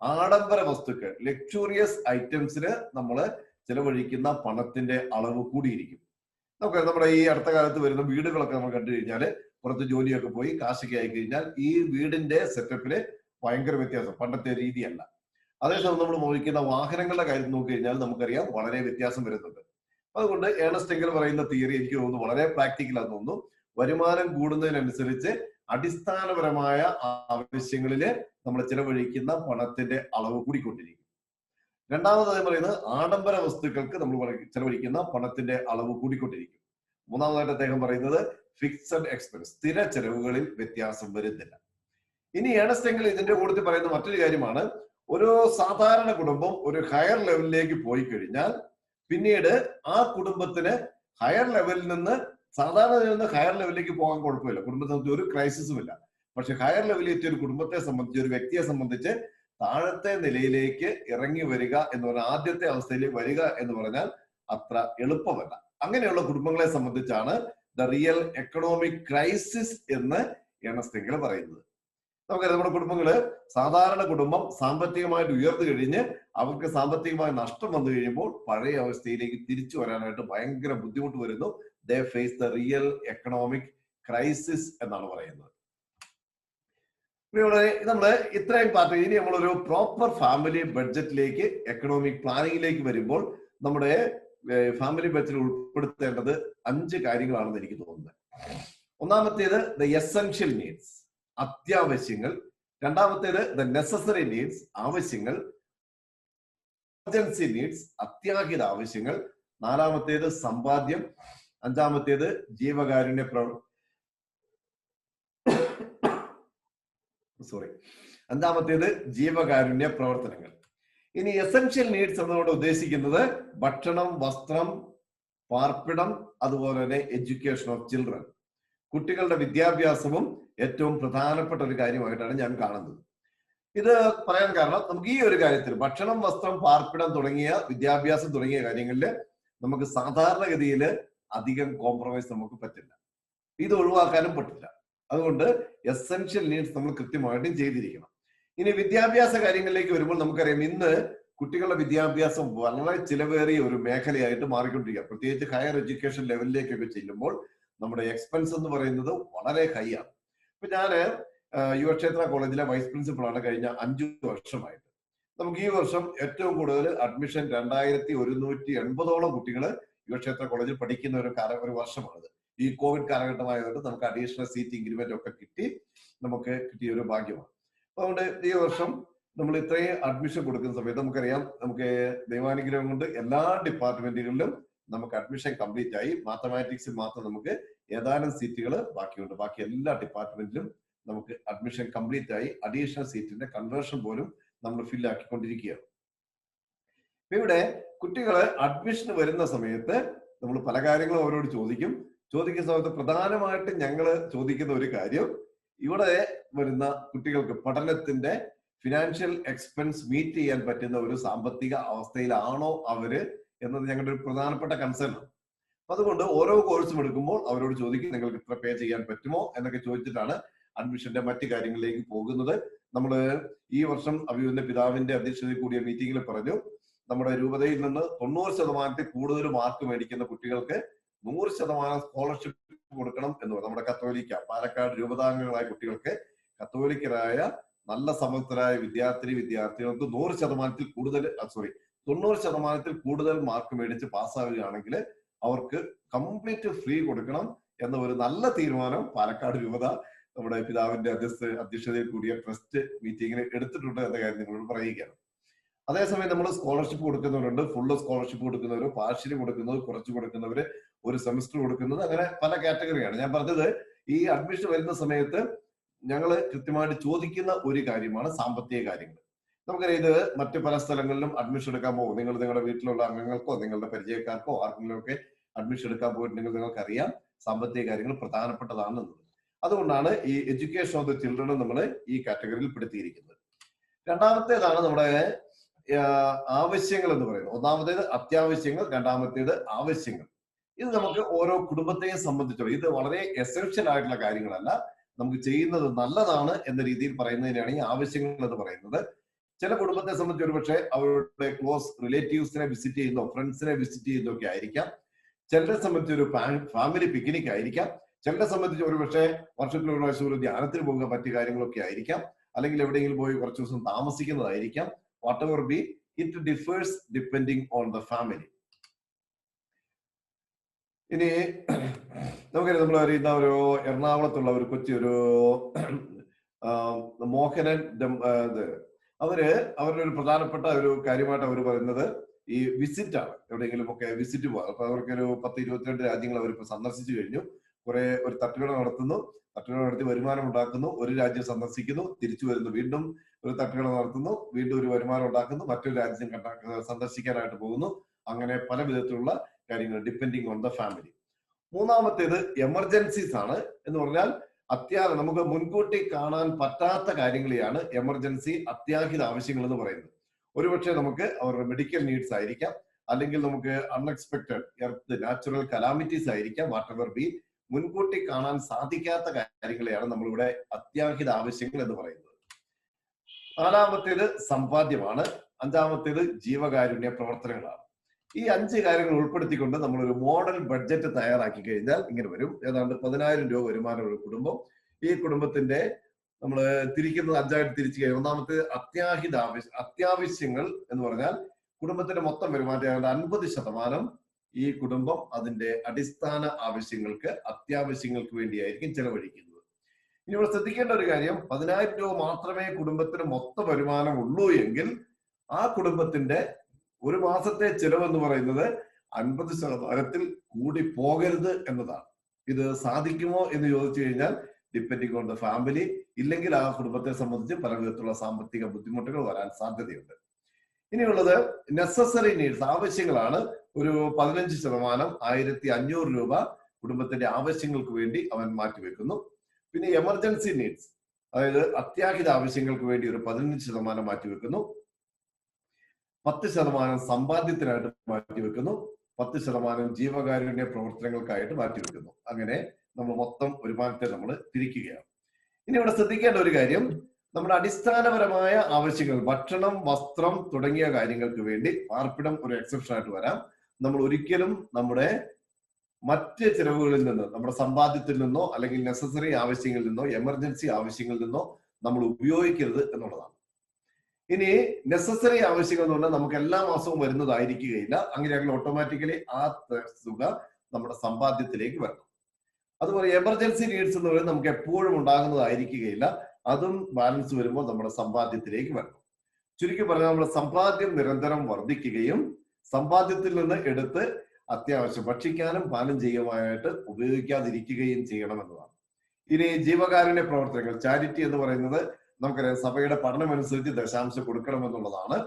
ആഡംബര വസ്തുക്കൾ, ലക്ഷൂറിയസ് ഐറ്റംസിന് നമ്മൾ ചിലവഴിക്കുന്ന പണത്തിന്റെ അളവ് കൂടിയിരിക്കും. നമുക്ക് നമ്മുടെ ഈ അടുത്ത കാലത്ത് വരുന്ന വീടുകളൊക്കെ നമ്മൾ കണ്ടു കഴിഞ്ഞാൽ, പുറത്ത് ജോലിയൊക്കെ പോയി കാശൊക്കെ ആയി കഴിഞ്ഞാൽ ഈ വീടിന്റെ സെറ്റപ്പില് ഭയങ്കര വ്യത്യാസം, പണ്ടത്തെ രീതിയല്ല. അതേസമയം നമ്മൾ നോക്കുന്ന വാഹനങ്ങളുടെ കാര്യം നോക്കി കഴിഞ്ഞാൽ നമുക്കറിയാം വളരെ വ്യത്യാസം വരുന്നുണ്ട്. അതുകൊണ്ട് ഏണസ്റ്റ് എങ്കിൽ പറയുന്ന തിയറി എനിക്ക് തോന്നുന്നു വളരെ പ്രാക്ടിക്കലാന്ന് തോന്നുന്നു. വരുമാനം കൂടുന്നതിനനുസരിച്ച് അടിസ്ഥാനപരമായ ആവശ്യങ്ങളില് നമ്മൾ ചിലവഴിക്കുന്ന പണത്തിന്റെ അളവ് കൂടിക്കൊണ്ടിരിക്കും. രണ്ടാമതായി പറയുന്നത്, ആഡംബര വസ്തുക്കൾക്ക് നമ്മൾ ചെലവഴിക്കുന്ന പണത്തിന്റെ അളവ് കൂടിക്കൊണ്ടിരിക്കും. മൂന്നാമതായിട്ട് അദ്ദേഹം പറയുന്നത്, ഫിക്സഡ് എക്സ്പെൻസ്, സ്ഥിര ചെലവുകളിൽ വ്യത്യാസം വരുന്നില്ല. ഇനി ഏണസ്റ്റ് എങ്കിൽ ഇതിന്റെ കൂട്ടത്തിൽ പറയുന്ന മറ്റൊരു കാര്യമാണ്, ഒരു സാധാരണ കുടുംബം ഒരു ഹയർ ലെവലിലേക്ക് പോയി കഴിഞ്ഞാൽ പിന്നീട് ആ കുടുംബത്തിന് ഹയർ ലെവലിൽ നിന്ന്, സാധാരണ ഹയർ ലെവലിലേക്ക് പോകാൻ കുഴപ്പമില്ല, കുടുംബത്തിന് ഒരു ക്രൈസിസും ഇല്ല. പക്ഷെ ഹയർ ലെവലിൽ എത്തിയ ഒരു കുടുംബത്തെ സംബന്ധിച്ച്, ഒരു വ്യക്തിയെ സംബന്ധിച്ച് താഴത്തെ നിലയിലേക്ക് ഇറങ്ങി വരിക എന്ന് പറഞ്ഞാൽ, ആദ്യത്തെ അവസ്ഥയിലേക്ക് വരിക എന്ന് പറഞ്ഞാൽ അത്ര എളുപ്പമല്ല. അങ്ങനെയുള്ള കുടുംബങ്ങളെ സംബന്ധിച്ചാണ് ദ റിയൽ എക്കണോമിക് ക്രൈസിസ് എന്ന് ഏണസ്റ്റ് എങ്കിൽ പറയുന്നത്. നമുക്കറിയാം, നമ്മുടെ കുടുംബങ്ങള്, സാധാരണ കുടുംബം സാമ്പത്തികമായിട്ട് ഉയർന്നു കഴിഞ്ഞ് അവർക്ക് സാമ്പത്തികമായ നഷ്ടം വന്നു കഴിയുമ്പോൾ പഴയ അവസ്ഥയിലേക്ക് തിരിച്ചു വരാനായിട്ട് ഭയങ്കര ബുദ്ധിമുട്ട് വരുന്നു. They face the real economic crisis എന്നാണ് പറയുന്നത്. നമ്മള് ഇത്രയും പാർട്ടി, ഇനി നമ്മളൊരു പ്രോപ്പർ ഫാമിലി ബഡ്ജറ്റിലേക്ക്, എക്കണോമിക് പ്ലാനിങ്ങിലേക്ക് വരുമ്പോൾ നമ്മുടെ ഫാമിലി ബഡ്ജറ്റിൽ ഉൾപ്പെടുത്തേണ്ടത് 5 കാര്യങ്ങളാണെന്ന് എനിക്ക് തോന്നുന്നത്. ഒന്നാമത്തേത് ദ എസെൻഷ്യൽ നീഡ്സ്, അത്യാവശ്യങ്ങൾ. രണ്ടാമത്തേത് ദ നെസസറി നീഡ്സ്, ആവശ്യങ്ങൾ. എമർജൻസി നീഡ്സ്, അത്യാഹിത ആവശ്യങ്ങൾ. നാലാമത്തേത് സമ്പാദ്യം. അഞ്ചാമത്തേത് ജീവകാരുണ്യ ജീവകാരുണ്യ പ്രവർത്തനങ്ങൾ. ഇനി എസെൻഷ്യൽ നീഡ്സ് എന്നതുകൊണ്ട് ഉദ്ദേശിക്കുന്നത് ഭക്ഷണം, വസ്ത്രം, പാർപ്പിടം, അതുപോലെ തന്നെ എഡ്യൂക്കേഷൻ ഓഫ് ചിൽഡ്രൻ, കുട്ടികളുടെ വിദ്യാഭ്യാസവും ഏറ്റവും പ്രധാനപ്പെട്ട ഒരു കാര്യമായിട്ടാണ് ഞാൻ കാണുന്നത്. ഇത് പറയാൻ കാരണം നമുക്ക് ഈ ഒരു കാര്യത്തിൽ ഭക്ഷണം, വസ്ത്രം, പാർപ്പിടം തുടങ്ങിയ വിദ്യാഭ്യാസം തുടങ്ങിയ കാര്യങ്ങളിൽ നമുക്ക് സാധാരണഗതിയിൽ അധികം കോംപ്രമൈസ് നമുക്ക് പറ്റില്ല. ഇത് ഒഴിവാക്കാനും പറ്റില്ല. അതുകൊണ്ട് എസെൻഷ്യൽ നീഡ്സ് നമ്മൾ കൃത്യമായിട്ടും ചെയ്തിരിക്കണം. ഇനി വിദ്യാഭ്യാസ കാര്യങ്ങളിലേക്ക് വരുമ്പോൾ നമുക്കറിയാം ഇന്ന് കുട്ടികളുടെ വിദ്യാഭ്യാസം വളരെ ചിലവേറിയ ഒരു മേഖലയായിട്ട് മാറിക്കൊണ്ടിരിക്കുക. പ്രത്യേകിച്ച് ഹയർ എഡ്യൂക്കേഷൻ ലെവലിലേക്കൊക്കെ ചെല്ലുമ്പോൾ നമ്മുടെ എക്സ്പെൻസ് എന്ന് പറയുന്നത് വളരെ ഹൈ ആണ്. ഇപ്പൊ ഞാന് യുവക്ഷേത്ര കോളേജിലെ വൈസ് പ്രിൻസിപ്പളാണ് കഴിഞ്ഞ 5 വർഷമായിട്ട്. നമുക്ക് ഈ വർഷം ഏറ്റവും കൂടുതൽ അഡ്മിഷൻ 2180ഓളം കുട്ടികൾ യുവക്ഷേത്ര കോളേജിൽ പഠിക്കുന്ന ഒരു വർഷമാണിത്. ഈ കോവിഡ് കാലഘട്ടമായതുകൊണ്ട് നമുക്ക് അഡീഷണൽ സീറ്റ് ഇൻക്രിമെന്റ് ഒക്കെ നമുക്ക് കിട്ടിയ ഒരു ഭാഗ്യമാണ്. അതുകൊണ്ട് ഈ വർഷം നമ്മൾ ഇത്രയും അഡ്മിഷൻ കൊടുക്കുന്ന സമയത്ത് നമുക്കറിയാം, നമുക്ക് ദൈവാനുഗ്രഹം കൊണ്ട് എല്ലാ ഡിപ്പാർട്ട്മെന്റുകളിലും നമുക്ക് അഡ്മിഷൻ കംപ്ലീറ്റ് ആയി. മാത്തമാറ്റിക്സിൽ മാത്രം നമുക്ക് ഏതാനും സീറ്റുകൾ ബാക്കിയുണ്ട്. ബാക്കി എല്ലാ ഡിപ്പാർട്ട്മെന്റിലും നമുക്ക് അഡ്മിഷൻ കംപ്ലീറ്റ് ആയി. അഡീഷണൽ സീറ്റിന്റെ കൺവേർഷൻ പോലും നമ്മൾ ഫില്ലാക്കിക്കൊണ്ടിരിക്കുകയാണ്. ഇവിടെ കുട്ടികള് അഡ്മിഷൻ വരുന്ന സമയത്ത് നമ്മൾ പല കാര്യങ്ങളും അവരോട് ചോദിക്കുന്ന സമയത്ത് പ്രധാനമായിട്ടും ഞങ്ങൾ ചോദിക്കുന്ന ഒരു കാര്യം, ഇവിടെ വരുന്ന കുട്ടികൾക്ക് പഠനത്തിന്റെ ഫിനാൻഷ്യൽ എക്സ്പെൻസ് മീറ്റ് ചെയ്യാൻ പറ്റുന്ന ഒരു സാമ്പത്തിക അവസ്ഥയിലാണോ അവര് എന്നത് ഞങ്ങളുടെ ഒരു പ്രധാനപ്പെട്ട കൺസേൺ ആണ്. അതുകൊണ്ട് ഓരോ കോഴ്സും എടുക്കുമ്പോൾ അവരോട് ചോദിക്കും, നിങ്ങൾക്ക് ഇത്ര പേ ചെയ്യാൻ പറ്റുമോ എന്നൊക്കെ ചോദിച്ചിട്ടാണ് അഡ്മിഷന്റെ മറ്റു കാര്യങ്ങളിലേക്ക് പോകുന്നത്. നമ്മൾ ഈ വർഷം അഭിയുവിന്റെ പിതാവിന്റെ അധ്യക്ഷതയിൽ കൂടിയ മീറ്റിംഗിൽ പറഞ്ഞു, നമ്മുടെ രൂപതയിൽ നിന്ന് 90% കൂടുതൽ മാർക്ക് മേടിക്കുന്ന കുട്ടികൾക്ക് 100% സ്കോളർഷിപ്പ് കൊടുക്കണം എന്ന് പറഞ്ഞു. നമ്മുടെ കത്തോലിക്ക പാലക്കാട് രൂപതാംഗങ്ങളായ കുട്ടികൾക്ക് കത്തോലിക്കരായ നല്ല സമർത്ഥരായ വിദ്യാർത്ഥികൾക്ക് 90% കൂടുതൽ മാർക്ക് മേടിച്ച് പാസ്സാവുകയാണെങ്കിൽ അവർക്ക് കംപ്ലീറ്റ് ഫ്രീ കൊടുക്കണം എന്ന ഒരു നല്ല തീരുമാനം പാലക്കാട് രൂപത നമ്മുടെ പിതാവിന്റെ അധ്യക്ഷതയിൽ കൂടിയ ട്രസ്റ്റ് മീറ്റിംഗിൽ എടുത്തിട്ടുണ്ട് എന്ന കാര്യം നിങ്ങളോട് പറയുകയാണ്. അതേസമയം നമ്മൾ സ്കോളർഷിപ്പ് കൊടുക്കുന്നവരുണ്ട്, ഫുള്ള് സ്കോളർഷിപ്പ് കൊടുക്കുന്നവർ, പാർഷ്യലി കൊടുക്കുന്നവർ, കുറച്ച് കൊടുക്കുന്നവര്, ഒരു സെമിസ്റ്റർ കൊടുക്കുന്നത്, അങ്ങനെ പല കാറ്റഗറിയാണ്. ഞാൻ പറഞ്ഞത് ഈ അഡ്മിഷൻ വരുന്ന സമയത്ത് ഞങ്ങൾ കൃത്യമായിട്ട് ചോദിക്കുന്ന ഒരു കാര്യമാണ് സാമ്പത്തിക കാര്യങ്ങൾ. നമുക്കറിയാം ഇത് മറ്റു പല സ്ഥലങ്ങളിലും അഡ്മിഷൻ എടുക്കാൻ പോകും. നിങ്ങൾ നിങ്ങളുടെ വീട്ടിലുള്ള അംഗങ്ങൾക്കോ നിങ്ങളുടെ പരിചയക്കാർക്കോ ആർക്കെങ്കിലും ഒക്കെ അഡ്മിഷൻ എടുക്കാൻ പോയിട്ടുണ്ടെങ്കിൽ നിങ്ങൾക്കറിയാം സാമ്പത്തിക കാര്യങ്ങൾ പ്രധാനപ്പെട്ടതാണെന്നത്. അതുകൊണ്ടാണ് ഈ എഡ്യൂക്കേഷൻ ഓഫ് ദ ചിൽഡ്രൻ നമ്മൾ ഈ കാറ്റഗറിയിൽ പെടുത്തിയിരിക്കുന്നത്. രണ്ടാമത്തേതാണ് നമ്മുടെ ആവശ്യങ്ങൾ എന്ന് പറയുന്നത്. ഒന്നാമത്തേത് അത്യാവശ്യങ്ങൾ, രണ്ടാമത്തേത് ആവശ്യങ്ങൾ. ഇത് നമുക്ക് ഓരോ കുടുംബത്തെയും സംബന്ധിച്ചുള്ള ഇത് വളരെ എസെൻഷ്യൽ ആയിട്ടുള്ള കാര്യങ്ങളല്ല, നമുക്ക് ചെയ്യുന്നത് നല്ലതാണ് എന്ന രീതിയിൽ പറയുന്നതിനാണ് ഈ ആവശ്യങ്ങൾ എന്ന് പറയുന്നത്. ചില കുടുംബത്തെ സംബന്ധിച്ച് ഒരുപക്ഷെ അവരുടെ ക്ലോസ് റിലേറ്റീവ്സിനെ വിസിറ്റ് ചെയ്യുന്നോ ഫ്രണ്ട്സിനെ വിസിറ്റ് ചെയ്യുന്നോ ഒക്കെ ആയിരിക്കാം. ചിലരെ സംബന്ധിച്ച് ഒരു ഫാമിലി പിക്നിക് ആയിരിക്കാം. ചിലരെ സംബന്ധിച്ച് ഒരുപക്ഷെ വർഷത്തിൽ ഒരു പ്രാവശ്യം ഒരു ധ്യാനത്തിന് പോകുക, മറ്റു കാര്യങ്ങളൊക്കെ ആയിരിക്കാം. അല്ലെങ്കിൽ എവിടെയെങ്കിലും പോയി കുറച്ച് ദിവസം താമസിക്കുന്നതായിരിക്കാം. Whatever be, it differs depending on the family. ഇനി നമുക്കറിയാം, നമ്മൾ അറിയുന്ന ഒരു എറണാകുളത്തുള്ള ഒരു കൊച്ചൊരു മോഹനൻ അവരുടെ ഒരു പ്രധാനപ്പെട്ട ഒരു കാര്യമായിട്ട് അവർ പറയുന്നത് ഈ വിസിറ്റ് ആണ്. എവിടെയെങ്കിലും ഒക്കെ വിസിറ്റ് പോകാം. അപ്പൊ അവർക്ക് ഒരു 10-22 രാജ്യങ്ങൾ അവരിപ്പോ സന്ദർശിച്ചു കഴിഞ്ഞു. ഒരു തട്ടുകട നടത്തി വരുമാനം ഉണ്ടാക്കുന്നു, ഒരു രാജ്യം സന്ദർശിക്കുന്നു, തിരിച്ചു വരുന്നു, വീണ്ടും ഒരു തട്ടുകട നടത്തുന്നു, വീണ്ടും ഒരു വരുമാനം ഉണ്ടാക്കുന്നു, മറ്റൊരു രാജ്യം സന്ദർശിക്കാനായിട്ട് പോകുന്നു. അങ്ങനെ പല വിധത്തിലുള്ള കാര്യങ്ങൾ ഡിപ്പെൻഡിങ് ഓൺ ദ ഫാമിലി. മൂന്നാമത്തേത് എമർജൻസീസ് ആണ്. എന്ന് പറഞ്ഞാൽ നമുക്ക് മുൻകൂട്ടി കാണാൻ പറ്റാത്ത കാര്യങ്ങളെയാണ് എമർജൻസി, അത്യാഹിത ആവശ്യങ്ങൾ എന്ന് പറയുന്നത്. ഒരുപക്ഷെ നമുക്ക് അവരുടെ മെഡിക്കൽ നീഡ്സ് ആയിരിക്കാം, അല്ലെങ്കിൽ നമുക്ക് അൺഎക്സ്പെക്ടഡ് നാച്ചുറൽ കലാമിറ്റീസ് ആയിരിക്കാം. വാട്ട് എവർ ബി, മുൻകൂട്ടി കാണാൻ സാധിക്കാത്ത കാര്യങ്ങളെയാണ് നമ്മളിവിടെ അത്യാഹിത ആവശ്യങ്ങൾ എന്ന് പറയുന്നത്. നാലാമത്തേത് സമ്പാദ്യമാണ്. അഞ്ചാമത്തേത് ജീവകാരുണ്യ പ്രവർത്തനങ്ങളാണ്. ഈ 5 കാര്യങ്ങൾ ഉൾപ്പെടുത്തിക്കൊണ്ട് നമ്മളൊരു മോഡൽ ബഡ്ജറ്റ് തയ്യാറാക്കി കഴിഞ്ഞാൽ ഇങ്ങനെ വരും. ഏതാണ്ട് 10,000 രൂപ വരുമാനമുള്ള കുടുംബം. ഈ കുടുംബത്തിന്റെ നമ്മൾ തിരിക്കുന്നത് 5ആയിട്ട് തിരിച്ചു കഴിഞ്ഞാൽ, ഒന്നാമത്തെ അത്യാവശ്യങ്ങൾ എന്ന് പറഞ്ഞാൽ കുടുംബത്തിന്റെ മൊത്തം വരുമാനത്തിന്റെ 50% ഈ കുടുംബം അതിന്റെ അടിസ്ഥാന ആവശ്യങ്ങൾക്ക്, അത്യാവശ്യങ്ങൾക്ക് വേണ്ടിയായിരിക്കും ചെലവഴിക്കുന്നത്. ഇനി ഇവിടെ ശ്രദ്ധിക്കേണ്ട ഒരു കാര്യം, 10,000 രൂപ മാത്രമേ കുടുംബത്തിന് മൊത്തം വരുമാനം ഉള്ളൂ എങ്കിൽ ആ കുടുംബത്തിന്റെ ഒരു മാസത്തെ ചെലവെന്ന് പറയുന്നത് 50% കൂടി പോകരുത് എന്നതാണ്. ഇത് സാധിക്കുമോ എന്ന് ചോദിച്ചു കഴിഞ്ഞാൽ ഡിപ്പെൻഡിങ് ഓൺ ദ ഫാമിലി, ഇല്ലെങ്കിൽ ആ കുടുംബത്തെ സംബന്ധിച്ച് പല വിധത്തിലുള്ള സാമ്പത്തിക ബുദ്ധിമുട്ടുകൾ വരാൻ സാധ്യതയുണ്ട്. ഇനിയുള്ളത് നെസസറി നീഡ്സ്, ആവശ്യങ്ങളാണ്. ഒരു 15% 1,500 രൂപ കുടുംബത്തിന്റെ ആവശ്യങ്ങൾക്ക് വേണ്ടി അവൻ മാറ്റിവെക്കുന്നു. പിന്നെ എമർജൻസി നീഡ്സ്, അതായത് അത്യാഹിത ആവശ്യങ്ങൾക്ക് വേണ്ടി ഒരു 15% മാറ്റിവെക്കുന്നു, 10% സമ്പാദ്യത്തിനായിട്ട് മാറ്റിവെക്കുന്നു, 10% ജീവകാരുണ്യ പ്രവർത്തനങ്ങൾക്കായിട്ട് മാറ്റിവെക്കുന്നു. അങ്ങനെ നമ്മൾ മൊത്തം വരുമാനത്തെ നമ്മൾ തിരിക്കുകയാണ്. ഇനി ഇവിടെ ശ്രദ്ധിക്കേണ്ട ഒരു കാര്യം, നമ്മുടെ അടിസ്ഥാനപരമായ ആവശ്യങ്ങൾ, ഭക്ഷണം, വസ്ത്രം തുടങ്ങിയ കാര്യങ്ങൾക്ക് വേണ്ടി, പാർപ്പിടം ഒരു എക്സെപ്ഷൻ ആയിട്ട് വരാം, നമ്മൾ ഒരിക്കലും നമ്മുടെ മറ്റ് ചിലവുകളിൽ നിന്ന്, നമ്മുടെ സമ്പാദ്യത്തിൽ നിന്നോ അല്ലെങ്കിൽ നെസസറി ആവശ്യങ്ങളിൽ നിന്നോ എമർജൻസി ആവശ്യങ്ങളിൽ നിന്നോ നമ്മൾ ഉപയോഗിക്കരുത് എന്നുള്ളതാണ്. ഇനി നെസസറി ആവശ്യങ്ങൾ എന്ന് പറഞ്ഞാൽ നമുക്ക് എല്ലാ മാസവും വരുന്നതായിരിക്കുകയില്ല. അങ്ങനെയാണെങ്കിൽ ഓട്ടോമാറ്റിക്കലി ആ തുക നമ്മുടെ സമ്പാദ്യത്തിലേക്ക് വരണം. അതുപോലെ എമർജൻസി നീഡ്സ് എന്ന് പറയുന്നത് നമുക്ക് എപ്പോഴും ഉണ്ടാകുന്നതായിരിക്കുകയില്ല. അതും ബാലൻസ് വരുമ്പോൾ നമ്മുടെ സമ്പാദ്യത്തിലേക്ക് വരണം. ചുരുക്കി പറഞ്ഞാൽ നമ്മുടെ സമ്പാദ്യം നിരന്തരം വർദ്ധിക്കുകയും സമ്പാദ്യത്തിൽ നിന്ന് എടുത്ത് അത്യാവശ്യം ഭക്ഷിക്കാനും പാനം ചെയ്യുവാനായിട്ട് ഉപയോഗിക്കാതിരിക്കുകയും ചെയ്യണമെന്നതാണ്. ഇനി ജീവകാരുണ്യ പ്രവർത്തനങ്ങൾ, ചാരിറ്റി എന്ന് പറയുന്നത് നമുക്കറിയാം, സഭയുടെ പഠനമനുസരിച്ച് ദശാംശം കൊടുക്കണമെന്നുള്ളതാണ്,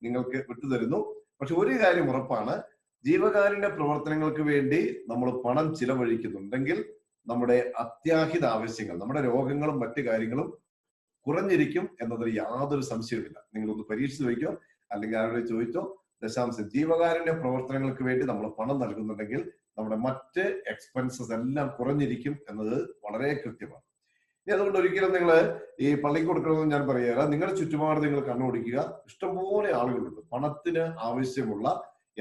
നിങ്ങൾക്ക് വിട്ടുതരുന്നു. പക്ഷെ ഒരു കാര്യം ഉറപ്പാണ്, ജീവകാരുണ്യ പ്രവർത്തനങ്ങൾക്ക് വേണ്ടി നമ്മൾ പണം ചിലവഴിക്കുന്നുണ്ടെങ്കിൽ നമ്മുടെ അത്യാഹിത ആവശ്യങ്ങൾ, നമ്മുടെ രോഗങ്ങളും മറ്റു കാര്യങ്ങളും കുറഞ്ഞിരിക്കും എന്നതിൽ യാതൊരു സംശയവുമില്ല. നിങ്ങളൊന്ന് പരീക്ഷിച്ച് വയ്ക്കോ, അല്ലെങ്കിൽ ആരോട് ചോദിച്ചോ, ദശാംശം ജീവകാരുണ്യ പ്രവർത്തനങ്ങൾക്ക് വേണ്ടി നമ്മൾ പണം നൽകുന്നുണ്ടെങ്കിൽ നമ്മുടെ മറ്റ് എക്സ്പെൻസസ് എല്ലാം കുറഞ്ഞിരിക്കും എന്നത് വളരെ കൃത്യമാണ്. ഇനി അതുകൊണ്ട് ഒരിക്കലും നിങ്ങൾ ഈ പള്ളിക്ക് കൊടുക്കണമെന്ന് ഞാൻ പറയുക, നിങ്ങളുടെ ചുറ്റുപാട് നിങ്ങൾ കണ്ണോടിക്കുക. ഇഷ്ടംപോലെ ആളുകളുണ്ട്. പണത്തിന് ആവശ്യമുള്ള,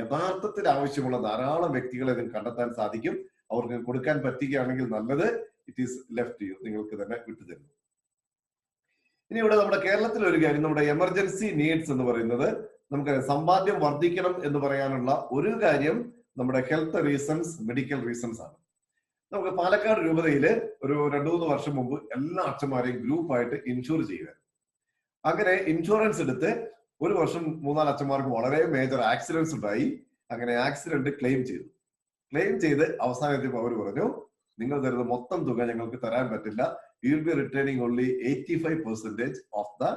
യഥാർത്ഥത്തിൽ ആവശ്യമുള്ള ധാരാളം വ്യക്തികളെ നിങ്ങൾക്ക് കണ്ടെത്താൻ സാധിക്കും. അവർക്ക് കൊടുക്കാൻ പറ്റുകയാണെങ്കിൽ നല്ലത്. ഇറ്റ് ഈസ് ലെഫ്റ്റ് യു, നിങ്ങൾക്ക് തന്നെ വിട്ടുതരുന്നു. ഇനി ഇവിടെ നമ്മുടെ കേരളത്തിൽ ഒരു കാര്യം, നമ്മുടെ എമർജൻസി നീഡ്സ് എന്ന് പറയുന്നത്, നമുക്ക് സമ്പാദ്യം വർദ്ധിക്കണം എന്ന് പറയാനുള്ള ഒരു കാര്യം നമ്മുടെ ഹെൽത്ത് റീസൺസ്, മെഡിക്കൽ റീസൺസ് ആണ്. നമുക്ക് പാലക്കാട് രൂപതയില് ഒരു 2-3 വർഷം മുമ്പ് എല്ലാ അച്ഛന്മാരെയും ഗ്രൂപ്പായിട്ട് ഇൻഷുർ ചെയ്യുക. അങ്ങനെ ഇൻഷുറൻസ് എടുത്ത് ഒരു വർഷം 3-4 അച്ഛന്മാർക്ക് വളരെ മേജർ ആക്സിഡൻസ് ഉണ്ടായി. അങ്ങനെ ആക്സിഡന്റ് ക്ലെയിം ചെയ്ത് അവസാനത്തിൽ അവർ പറഞ്ഞു, നിങ്ങൾ തരുന്ന മൊത്തം തുക ഞങ്ങൾക്ക് തരാൻ പറ്റില്ല, you will be returning only 85% of the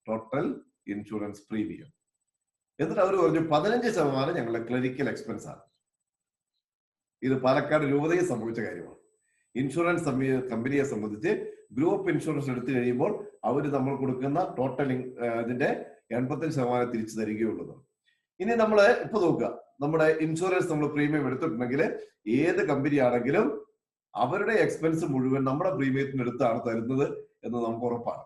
total insurance premium. എന്നിട്ട് അവർ പറഞ്ഞു 15% ഞങ്ങളുടെ ക്ലിനിക്കൽ എക്സ്പെൻസ് ആണ്. ഇത് പാലക്കാട് രൂപതയിൽ സംഭവിച്ച കാര്യമാണ്. ഇൻഷുറൻസ് കമ്പനിയെ സംബന്ധിച്ച് ഗ്രൂപ്പ് ഇൻഷുറൻസ് എടുത്തു കഴിയുമ്പോൾ അവർ നമ്മൾ കൊടുക്കുന്ന ടോട്ടൽ ഇതിന്റെ 85% തിരിച്ചു തരികയുള്ളൂ. ഇനി നമ്മൾ ഇപ്പൊ നോക്കുക, നമ്മുടെ ഇൻഷുറൻസ് നമ്മൾ പ്രീമിയം എടുത്തിട്ടുണ്ടെങ്കിൽ ഏത് കമ്പനി ആണെങ്കിലും അവരുടെ എക്സ്പെൻസ് മുഴുവൻ നമ്മുടെ പ്രീമിയത്തിന് എടുത്താണ് തരുന്നത് എന്ന് നമുക്ക് ഉറപ്പാണ്.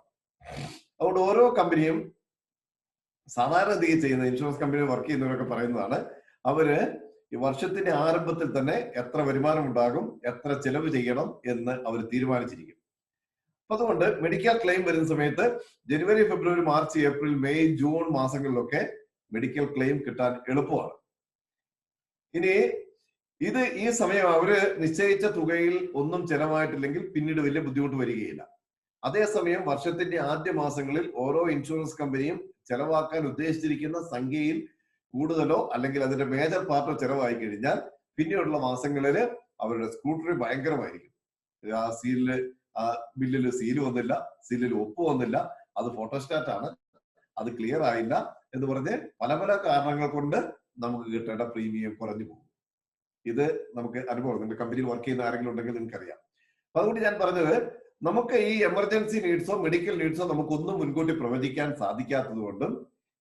അതുകൊണ്ട് ഓരോ കമ്പനിയും സാധാരണ രീതിയിൽ ചെയ്യുന്ന, ഇൻഷുറൻസ് കമ്പനി വർക്ക് ചെയ്യുന്നവരൊക്കെ പറയുന്നതാണ്, അവര് ഈ വർഷത്തിന്റെ ആരംഭത്തിൽ തന്നെ എത്ര വരുമാനം ഉണ്ടാകും, എത്ര ചെലവ് ചെയ്യണം എന്ന് അവർ തീരുമാനിച്ചിരിക്കും. അപ്പൊ അതുകൊണ്ട് മെഡിക്കൽ ക്ലെയിം വരുന്ന സമയത്ത് ജനുവരി, ഫെബ്രുവരി, മാർച്ച്, ഏപ്രിൽ, മെയ്, ജൂൺ മാസങ്ങളിലൊക്കെ മെഡിക്കൽ ക്ലെയിം കിട്ടാൻ എളുപ്പമാണ്. ഇനി ഈ സമയം അവര് നിശ്ചയിച്ച തുകയിൽ ഒന്നും ചെലവായിട്ടില്ലെങ്കിൽ പിന്നീട് വലിയ ബുദ്ധിമുട്ട് വരികയില്ല. അതേസമയം വർഷത്തിന്റെ ആദ്യ മാസങ്ങളിൽ ഓരോ ഇൻഷുറൻസ് കമ്പനിയും ചെലവാക്കാൻ ഉദ്ദേശിച്ചിരിക്കുന്ന സംഖ്യയിൽ കൂടുതലോ അല്ലെങ്കിൽ അതിന്റെ മേജർ പാർട്ടോ ചെലവായി കഴിഞ്ഞാൽ പിന്നീടുള്ള മാസങ്ങളിൽ അവരുടെ സ്ക്രൂട്ടറി ഭയങ്കരമായിരിക്കും. ആ ബില്ലിൽ സീല് വന്നില്ല, സീലിൽ ഒപ്പ് വന്നില്ല, അത് ഫോട്ടോസ്റ്റാറ്റ് ആണ്, അത് ക്ലിയർ ആയില്ല എന്ന് പറഞ്ഞ് പല പല കാരണങ്ങൾ കൊണ്ട് നമുക്ക് കിട്ടേണ്ട പ്രീമിയം കുറഞ്ഞു പോകും. ഇത് നമുക്ക് അനുഭവം, നിങ്ങളുടെ കമ്പനിയിൽ വർക്ക് ചെയ്യുന്ന ആരെങ്കിലും ഉണ്ടെങ്കിൽ നിങ്ങൾക്കറിയാം. അപ്പൊ അതുകൊണ്ട് ഞാൻ പറഞ്ഞത്, നമുക്ക് ഈ എമർജൻസി നീഡ്സോ മെഡിക്കൽ നീഡ്സോ നമുക്കൊന്നും മുൻകൂട്ടി പ്രവചിക്കാൻ സാധിക്കാത്തത് കൊണ്ടും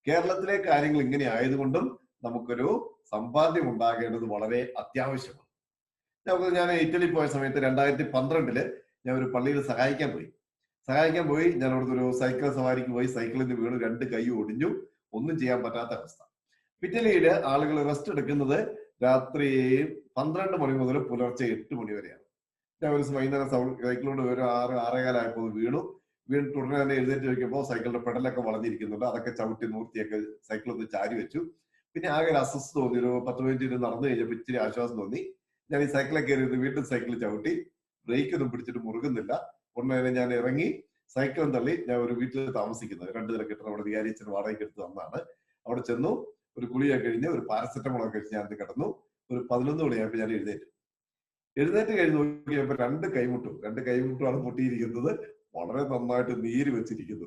കേരളത്തിലെ കാര്യങ്ങൾ ഇങ്ങനെ ആയതുകൊണ്ടും നമുക്കൊരു സമ്പാദ്യം ഉണ്ടാകേണ്ടത് വളരെ അത്യാവശ്യമാണ്. ഞാൻ ഇറ്റലി പോയ സമയത്ത് 2012 ഞാൻ ഒരു പള്ളിയിൽ സഹായിക്കാൻ പോയി. ഞാൻ അവിടുത്തെ ഒരു സൈക്കിൾ സവാരിക്ക് പോയി. സൈക്കിളിൽ നിന്ന് വീണ് 2 കൈ ഒടിഞ്ഞു, ഒന്നും ചെയ്യാൻ പറ്റാത്ത അവസ്ഥ. ഇറ്റലിയില് ആളുകൾ റെസ്റ്റ് എടുക്കുന്നത് രാത്രി 12 മണി മുതൽ പുലർച്ചെ 8 മണി വരെയാണ്. ഞാൻ ഒരു വൈകുന്നേരം സൈക്കിളോട് ഒരു 6-6:15 ആയപ്പോൾ വീണിട്ട് ഉടനെ തന്നെ എഴുന്നേറ്റ് വയ്ക്കുമ്പോൾ സൈക്കിളിന്റെ പെടലൊക്കെ വളഞ്ഞിരിക്കുന്നുണ്ട്. അതൊക്കെ ചവിട്ടി നൂർത്തിയൊക്കെ സൈക്കിൾ ഒന്ന് ചാരി വെച്ചു. പിന്നെ ആകെ ഒരു അസ്വസ്ഥ തോന്നി. ഒരു 10 മിനിറ്റ് നടന്നു കഴിഞ്ഞപ്പോൾ ഇച്ചിരി ആശ്വാസം തോന്നി. ഞാൻ ഈ സൈക്കിളെ കയറിയിട്ട് വീണ്ടും സൈക്കിൾ ചവിട്ടി, ബ്രേക്ക് ഒന്നും പിടിച്ചിട്ട് മുറുകുന്നില്ല. ഉടനെ തന്നെ ഞാൻ ഇറങ്ങി സൈക്കിളും തള്ളി ഞാൻ ഒരു വീട്ടിൽ താമസിക്കുന്നത് 2 നില കെട്ടിടം നമ്മുടെ വികാരിച്ചന് വാടകയ്ക്ക് എടുത്ത് തന്നാണ്. അവിടെ ചെന്നു, ഒരു കുളിയൊക്കെ കഴിഞ്ഞ് ഒരു പാരസെറ്റമോളൊക്കെ കഴിച്ച് ഞാൻ കിടന്നു. ഒരു 11 മണിയായപ്പോൾ ഞാൻ എഴുന്നേറ്റ് കഴിഞ്ഞ് നോക്കിയപ്പോൾ 2 കൈമുട്ടുമാണ് പൊട്ടിയിരിക്കുന്നത്. വളരെ നന്നായിട്ട് നീര് വെച്ചിരിക്കുന്നു.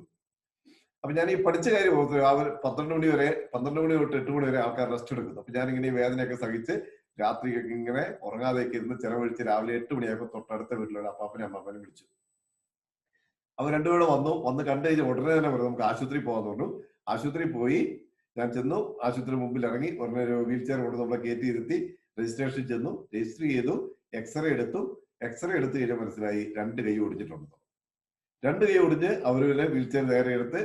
അപ്പൊ ഞാൻ ഈ പഠിച്ച കാര്യം ഓർത്തു. അവർ 12 മണി തൊട്ട് 8 മണി വരെ ആൾക്കാർ റെസ്റ്റ് എടുക്കുന്നു. അപ്പൊ ഞാൻ ഇങ്ങനെ ഈ വേദനയൊക്കെ സഹിച്ച് രാത്രിയൊക്കെ ഇങ്ങനെ ഉറങ്ങാതെയൊക്കെ ഇരുന്ന് ചെലവഴിച്ച് രാവിലെ 8 മണിയായപ്പോൾ തൊട്ടടുത്ത വീട്ടിലുള്ള അപ്പാപ്പനെ അമ്മാപ്പനെ വിളിച്ചു. അവർ രണ്ടുപേരും വന്ന് കണ്ടു കഴിഞ്ഞാൽ ഉടനെ തന്നെ പറഞ്ഞു നമുക്ക് ആശുപത്രി പോകാന്ന് പറഞ്ഞു. ആശുപത്രി പോയി. ഞാൻ ചെന്നു, ആശുപത്രി മുമ്പിൽ ഇറങ്ങി, ഉടനെ ഒരു വീൽ ചെയർ കൊണ്ട് നമ്മളെ കയറ്റി ഇരുത്തി രജിസ്ട്രേഷൻ ചെന്നു, രജിസ്റ്റർ ചെയ്തു, എക്സ്റേ എടുത്തു. എക്സ്റേ എടുത്തു കഴിഞ്ഞാൽ മനസ്സിലായി 2 കൈ ഒടിഞ്ഞിട്ടുണ്ട്. 2 കൈ ഒടിഞ്ഞ് അവര് വീൽ ചെയർ നേരെ എടുത്ത്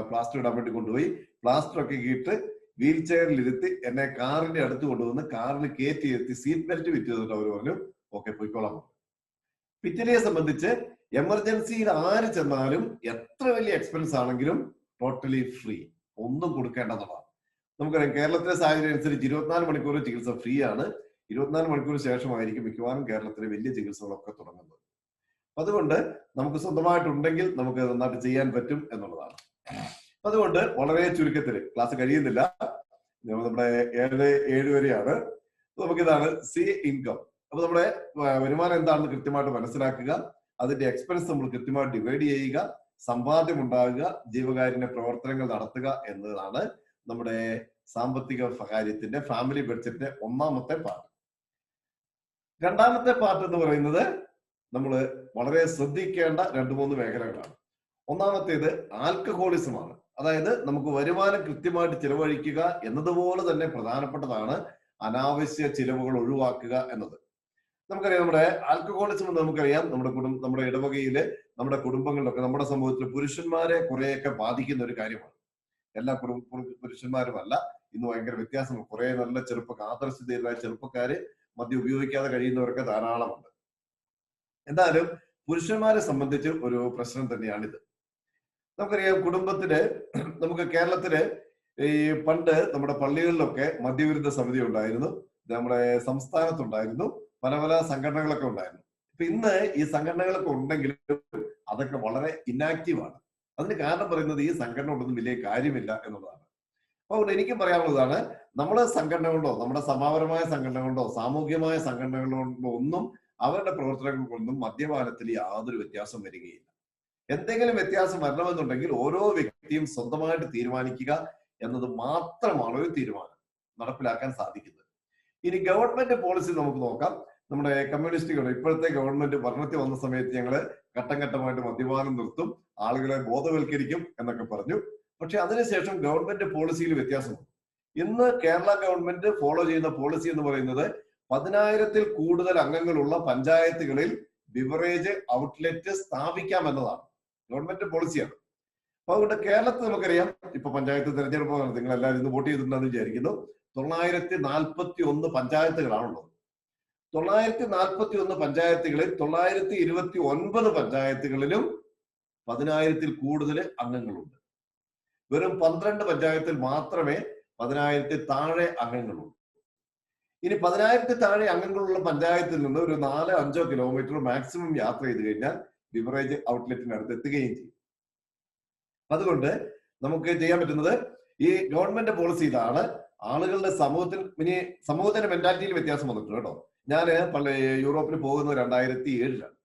പ്ലാസ്റ്റർ ഇടാൻ വേണ്ടി കൊണ്ടുപോയി. പ്ലാസ്റ്റർ ഒക്കെ ഇട്ട് വീൽ ചെയറിൽ ഇരുത്തി എന്നെ കാറിന്റെ അടുത്ത് കൊണ്ടുവന്ന് കാറിൽ കയറ്റി ഇരുത്തി സീറ്റ് ബെൽറ്റ് ഫിറ്റ് ചെയ്തിട്ട് അവർ പറഞ്ഞു ഓക്കെ പോയിക്കോളാം. പിറ്റലിയെ സംബന്ധിച്ച് എമർജൻസിയിൽ ആര് ചെന്നാലും എത്ര വലിയ എക്സ്പെൻസ് ആണെങ്കിലും ടോട്ടലി ഫ്രീ, ഒന്നും കൊടുക്കേണ്ടതാണ്. നമുക്കറിയാം കേരളത്തിലെ സാഹചര്യം അനുസരിച്ച് 24 മണിക്കൂർ ചികിത്സ ഫ്രീ ആണ്. 24 മണിക്കൂർ ശേഷമായിരിക്കും മിക്കവാറും കേരളത്തിലെ വലിയ ചികിത്സകളൊക്കെ തുടങ്ങുന്നത്. അതുകൊണ്ട് നമുക്ക് സ്വന്തമായിട്ടുണ്ടെങ്കിൽ നമുക്ക് നന്നായിട്ട് ചെയ്യാൻ പറ്റും എന്നുള്ളതാണ്. അതുകൊണ്ട് വളരെ ചുരുക്കത്തിൽ ക്ലാസ് കഴിയുന്നില്ല, നമ്മുടെ 7 വരെയാണ്. നമുക്കിതാണ് സി ഇൻകം. അപ്പൊ നമ്മുടെ വരുമാനം എന്താണെന്ന് കൃത്യമായിട്ട് മനസ്സിലാക്കുക, അതിന്റെ എക്സ്പെൻസ് നമ്മൾ കൃത്യമായിട്ട് ഡിവൈഡ് ചെയ്യുക, സമ്പാദ്യം ഉണ്ടാകുക, ജീവകാരുണ്യ പ്രവർത്തനങ്ങൾ നടത്തുക എന്നതാണ് നമ്മുടെ സാമ്പത്തിക കാര്യത്തിന്റെ ഫാമിലി ബഡ്ജറ്റിന്റെ ഒന്നാമത്തെ പാർട്ട്. രണ്ടാമത്തെ പാർട്ട് എന്ന് പറയുന്നത് നമ്മൾ വളരെ ശ്രദ്ധിക്കേണ്ട 2-3 മേഖലകളാണ്. ഒന്നാമത്തേത് ആൽക്കഹോളിസമാണ്. അതായത് നമുക്ക് വരുമാനം കൃത്യമായിട്ട് ചിലവഴിക്കുക എന്നതുപോലെ തന്നെ പ്രധാനപ്പെട്ടതാണ് അനാവശ്യ ചിലവുകൾ ഒഴിവാക്കുക എന്നത്. നമുക്കറിയാം നമ്മുടെ ആൽക്കഹോളിസം എന്ന് നമുക്കറിയാം നമ്മുടെ ഇടവകയില്, നമ്മുടെ കുടുംബങ്ങളിലൊക്കെ, നമ്മുടെ സമൂഹത്തിൽ പുരുഷന്മാരെ കുറെയൊക്കെ ബാധിക്കുന്ന ഒരു കാര്യമാണ്. എല്ലാ പുരുഷന്മാരുമല്ല, ഇന്ന് ഭയങ്കര വ്യത്യാസമാണ്. കുറെ നല്ല ആദർശതയിലുള്ള ചെറുപ്പക്കാര് മദ്യം ഉപയോഗിക്കാതെ കഴിയുന്നവരൊക്കെ ധാരാളമുണ്ട്. എന്നാലും പുരുഷന്മാരെ സംബന്ധിച്ച് ഒരു പ്രശ്നം തന്നെയാണിത്. നമുക്കറിയാം കുടുംബത്തില്, നമുക്ക് കേരളത്തില് ഈ പണ്ട് നമ്മുടെ പള്ളികളിലൊക്കെ മദ്യവിരുദ്ധ സമിതി ഉണ്ടായിരുന്നു, നമ്മുടെ സംസ്ഥാനത്തുണ്ടായിരുന്നു, പല പല സംഘടനകളൊക്കെ ഉണ്ടായിരുന്നു. ഇപ്പൊ ഇന്ന് ഈ സംഘടനകളൊക്കെ ഉണ്ടെങ്കിലും അതൊക്കെ വളരെ ഇനാക്റ്റീവ് ആണ്. അതിന് കാരണം പറയുന്നത് ഈ സംഘടന ഉണ്ടെന്നും വലിയ കാര്യമില്ല എന്നുള്ളതാണ്. അതുകൊണ്ട് എനിക്കും പറയാനുള്ളതാണ്, നമ്മുടെ സംഘടന കൊണ്ടോ, നമ്മുടെ സമാപരമായ സംഘടന കൊണ്ടോ, സാമൂഹ്യമായ സംഘടനകൾ കൊണ്ടോ ഒന്നും അവരുടെ പ്രവർത്തനങ്ങൾ കൊണ്ടും മദ്യപാനത്തിൽ യാതൊരു വ്യത്യാസം വരികയില്ല. എന്തെങ്കിലും വ്യത്യാസം വരണമെന്നുണ്ടെങ്കിൽ ഓരോ വ്യക്തിയും സ്വന്തമായിട്ട് തീരുമാനിക്കുക എന്നത് മാത്രമാണ് ഒരു തീരുമാനം നടപ്പിലാക്കാൻ സാധിക്കുന്നത്. ഇനി ഗവൺമെന്റ് പോളിസി നമുക്ക് നോക്കാം. നമ്മുടെ കമ്മ്യൂണിസ്റ്റുകൾ ഇപ്പോഴത്തെ ഗവൺമെന്റ് ഭരണത്തിൽ വന്ന സമയത്ത് ഞങ്ങള് ഘട്ടം ഘട്ടമായിട്ട് മദ്യപാനം നിർത്തും, ആളുകളെ ബോധവൽക്കരിക്കും എന്നൊക്കെ പറഞ്ഞു. പക്ഷെ അതിനുശേഷം ഗവൺമെന്റ് പോളിസിയിൽ വ്യത്യാസമുണ്ട്. ഇന്ന് കേരള ഗവൺമെന്റ് ഫോളോ ചെയ്യുന്ന പോളിസി എന്ന് പറയുന്നത് 10,000-ൽ കൂടുതൽ അംഗങ്ങളുള്ള പഞ്ചായത്തുകളിൽ ബിവറേജ് ഔട്ട്ലെറ്റ് സ്ഥാപിക്കാം എന്നതാണ് ഗവൺമെന്റ് പോളിസിയാണ്. അപ്പൊ അതുകൊണ്ട് കേരളത്തിൽ നമുക്കറിയാം, ഇപ്പൊ പഞ്ചായത്ത് തെരഞ്ഞെടുപ്പ് നിങ്ങൾ എല്ലാവരും ഇന്ന് വോട്ട് ചെയ്തിട്ടുണ്ടെന്ന് വിചാരിക്കുന്നു. 941 പഞ്ചായത്തുകളാണുള്ളത്. 941 പഞ്ചായത്തുകളിൽ 929 പഞ്ചായത്തുകളിലും 10,000-ൽ കൂടുതൽ അംഗങ്ങളുണ്ട്. വെറും 12 പഞ്ചായത്തിൽ മാത്രമേ 10,000-ൽ താഴെ അംഗങ്ങളുള്ളൂ. ഇനി 10,000-ൽ താഴെ അംഗങ്ങളുള്ള പഞ്ചായത്തിൽ നിന്ന് ഒരു 4-5 കിലോമീറ്റർ മാക്സിമം യാത്ര ചെയ്ത് കഴിഞ്ഞാൽ ബിവറേജ് ഔട്ട്ലെറ്റിനടുത്ത് എത്തുകയും ചെയ്യും. അതുകൊണ്ട് നമുക്ക് ചെയ്യാൻ പറ്റുന്നത്, ഈ ഗവൺമെന്റ് പോളിസി ഇതാണ്. ആളുകളുടെ സമൂഹത്തിന്റെ മെന്റാലിറ്റിയിൽ വ്യത്യാസം വന്നിട്ടുണ്ട് കേട്ടോ. ഞാൻ യൂറോപ്പിൽ പോകുന്നത് 2007-ലാണ്.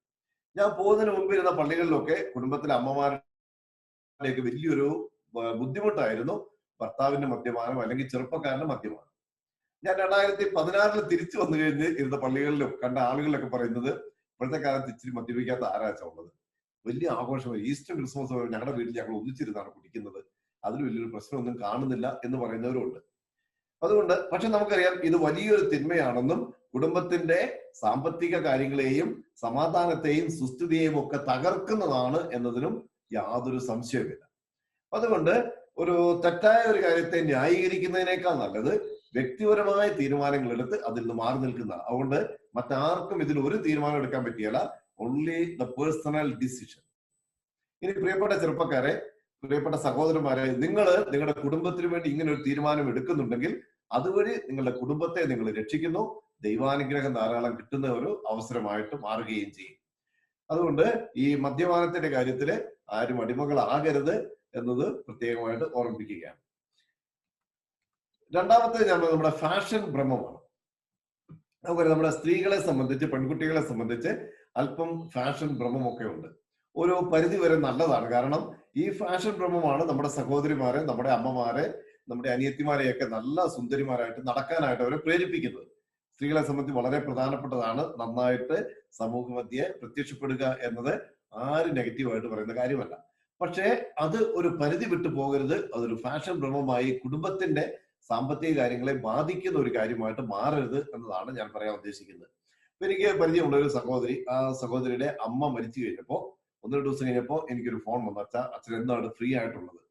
ഞാൻ പോകുന്നതിന് മുമ്പ് ഇരുന്ന പള്ളികളിലൊക്കെ കുടുംബത്തിലെ അമ്മമാരുടെയൊക്കെ വലിയൊരു ബുദ്ധിമുട്ടായിരുന്നു ഭർത്താവിന്റെ മദ്യപാനം അല്ലെങ്കിൽ ചെറുപ്പക്കാരന്റെ മദ്യപാനം. ഞാൻ 2016-ൽ തിരിച്ചു വന്നു കഴിഞ്ഞ് ഇരുന്ന പള്ളികളിലും കണ്ട ആളുകളൊക്കെ പറയുന്നത്, ഇപ്പോഴത്തെ കാലത്ത് ഇച്ചിരി മദ്യപിക്കാത്ത ആരാച്ച ഉള്ളത്, വലിയ ആഘോഷമായി ഈസ്റ്റർ ക്രിസ്മസ് ഞങ്ങളുടെ വീട്ടിൽ ഞങ്ങൾ ഒന്നിച്ചിരുന്നാണ് കുടിക്കുന്നത്, അതിൽ വലിയൊരു പ്രശ്നമൊന്നും കാണുന്നില്ല എന്ന് പറയുന്നവരുണ്ട്. അതുകൊണ്ട് പക്ഷെ നമുക്കറിയാം ഇത് വലിയൊരു തിന്മയാണെന്നും കുടുംബത്തിന്റെ സാമ്പത്തിക കാര്യങ്ങളെയും സമാധാനത്തെയും സുസ്ഥിതിയെയും ഒക്കെ തകർക്കുന്നതാണ് എന്നതിനും യാതൊരു സംശയമില്ല. അതുകൊണ്ട് ഒരു തെറ്റായ ഒരു കാര്യത്തെ ന്യായീകരിക്കുന്നതിനേക്കാൾ നല്ലത് വ്യക്തിപരമായ തീരുമാനങ്ങൾ എടുത്ത് അതിൽ നിന്ന് മാറി നിൽക്കുന്നതാണ്. അതുകൊണ്ട് മറ്റാർക്കും ഇതിൽ ഒരു തീരുമാനം എടുക്കാൻ പറ്റിയല്ല, ഓൺലി ദ പേഴ്സണൽ ഡിസിഷൻ. ഇനി പ്രിയപ്പെട്ട ചെറുപ്പക്കാരെ, പ്രിയപ്പെട്ട സഹോദരന്മാരെ, നിങ്ങൾ നിങ്ങളുടെ കുടുംബത്തിന് വേണ്ടി ഇങ്ങനെ ഒരു തീരുമാനം എടുക്കുന്നുണ്ടെങ്കിൽ അതുവഴി നിങ്ങളുടെ കുടുംബത്തെ നിങ്ങൾ രക്ഷിക്കുന്നു, ദൈവാനുഗ്രഹം ധാരാളം കിട്ടുന്ന ഒരു അവസരമായിട്ട് മാറുകയും ചെയ്യും. അതുകൊണ്ട് ഈ മദ്യപാനത്തിന്റെ കാര്യത്തില് ആരും അടിമകളാകരുത് എന്നത് പ്രത്യേകമായിട്ട് ഓർമ്മിപ്പിക്കുകയാണ്. രണ്ടാമത്തെ നമ്മുടെ ഫാഷൻ ഭ്രമമാണ്. നമുക്കറിയാം നമ്മുടെ സ്ത്രീകളെ സംബന്ധിച്ച്, പെൺകുട്ടികളെ സംബന്ധിച്ച് അല്പം ഫാഷൻ ഭ്രമമൊക്കെ ഉണ്ട്. ഒരു പരിധി വരെ നല്ലതാണ്. കാരണം ഈ ഫാഷൻ ഭ്രമമാണ് നമ്മുടെ സഹോദരിമാരെ, നമ്മുടെ അമ്മമാരെ, നമ്മുടെ അനിയത്തിമാരെയൊക്കെ നല്ല സുന്ദരിമാരായിട്ട് നടക്കാനായിട്ട് അവരെ പ്രേരിപ്പിക്കുന്നത്. സ്ത്രീകളെ സംബന്ധിച്ച് വളരെ പ്രധാനപ്പെട്ടതാണ് നന്നായിട്ട് സമൂഹ മധ്യേ പ്രത്യക്ഷപ്പെടുക എന്നത്. ആരും നെഗറ്റീവായിട്ട് പറയുന്ന കാര്യമല്ല. പക്ഷേ അത് ഒരു പരിധി വിട്ടു പോകരുത്. അതൊരു ഫാഷൻ ഭ്രമമായി കുടുംബത്തിന്റെ സാമ്പത്തിക കാര്യങ്ങളെ ബാധിക്കുന്ന ഒരു കാര്യമായിട്ട് മാറരുത് എന്നതാണ് ഞാൻ പറയാൻ ഉദ്ദേശിക്കുന്നത്. അപ്പൊ എനിക്ക് പരിചയമുള്ള ഒരു സഹോദരി, ആ സഹോദരിയുടെ അമ്മ മരിച്ചു കഴിഞ്ഞപ്പോ 1-2 ദിവസം കഴിഞ്ഞപ്പോ എനിക്കൊരു ഫോൺ വന്നു, അച്ഛൻ എന്താണ് ഫ്രീ ആയിട്ടുള്ളത്?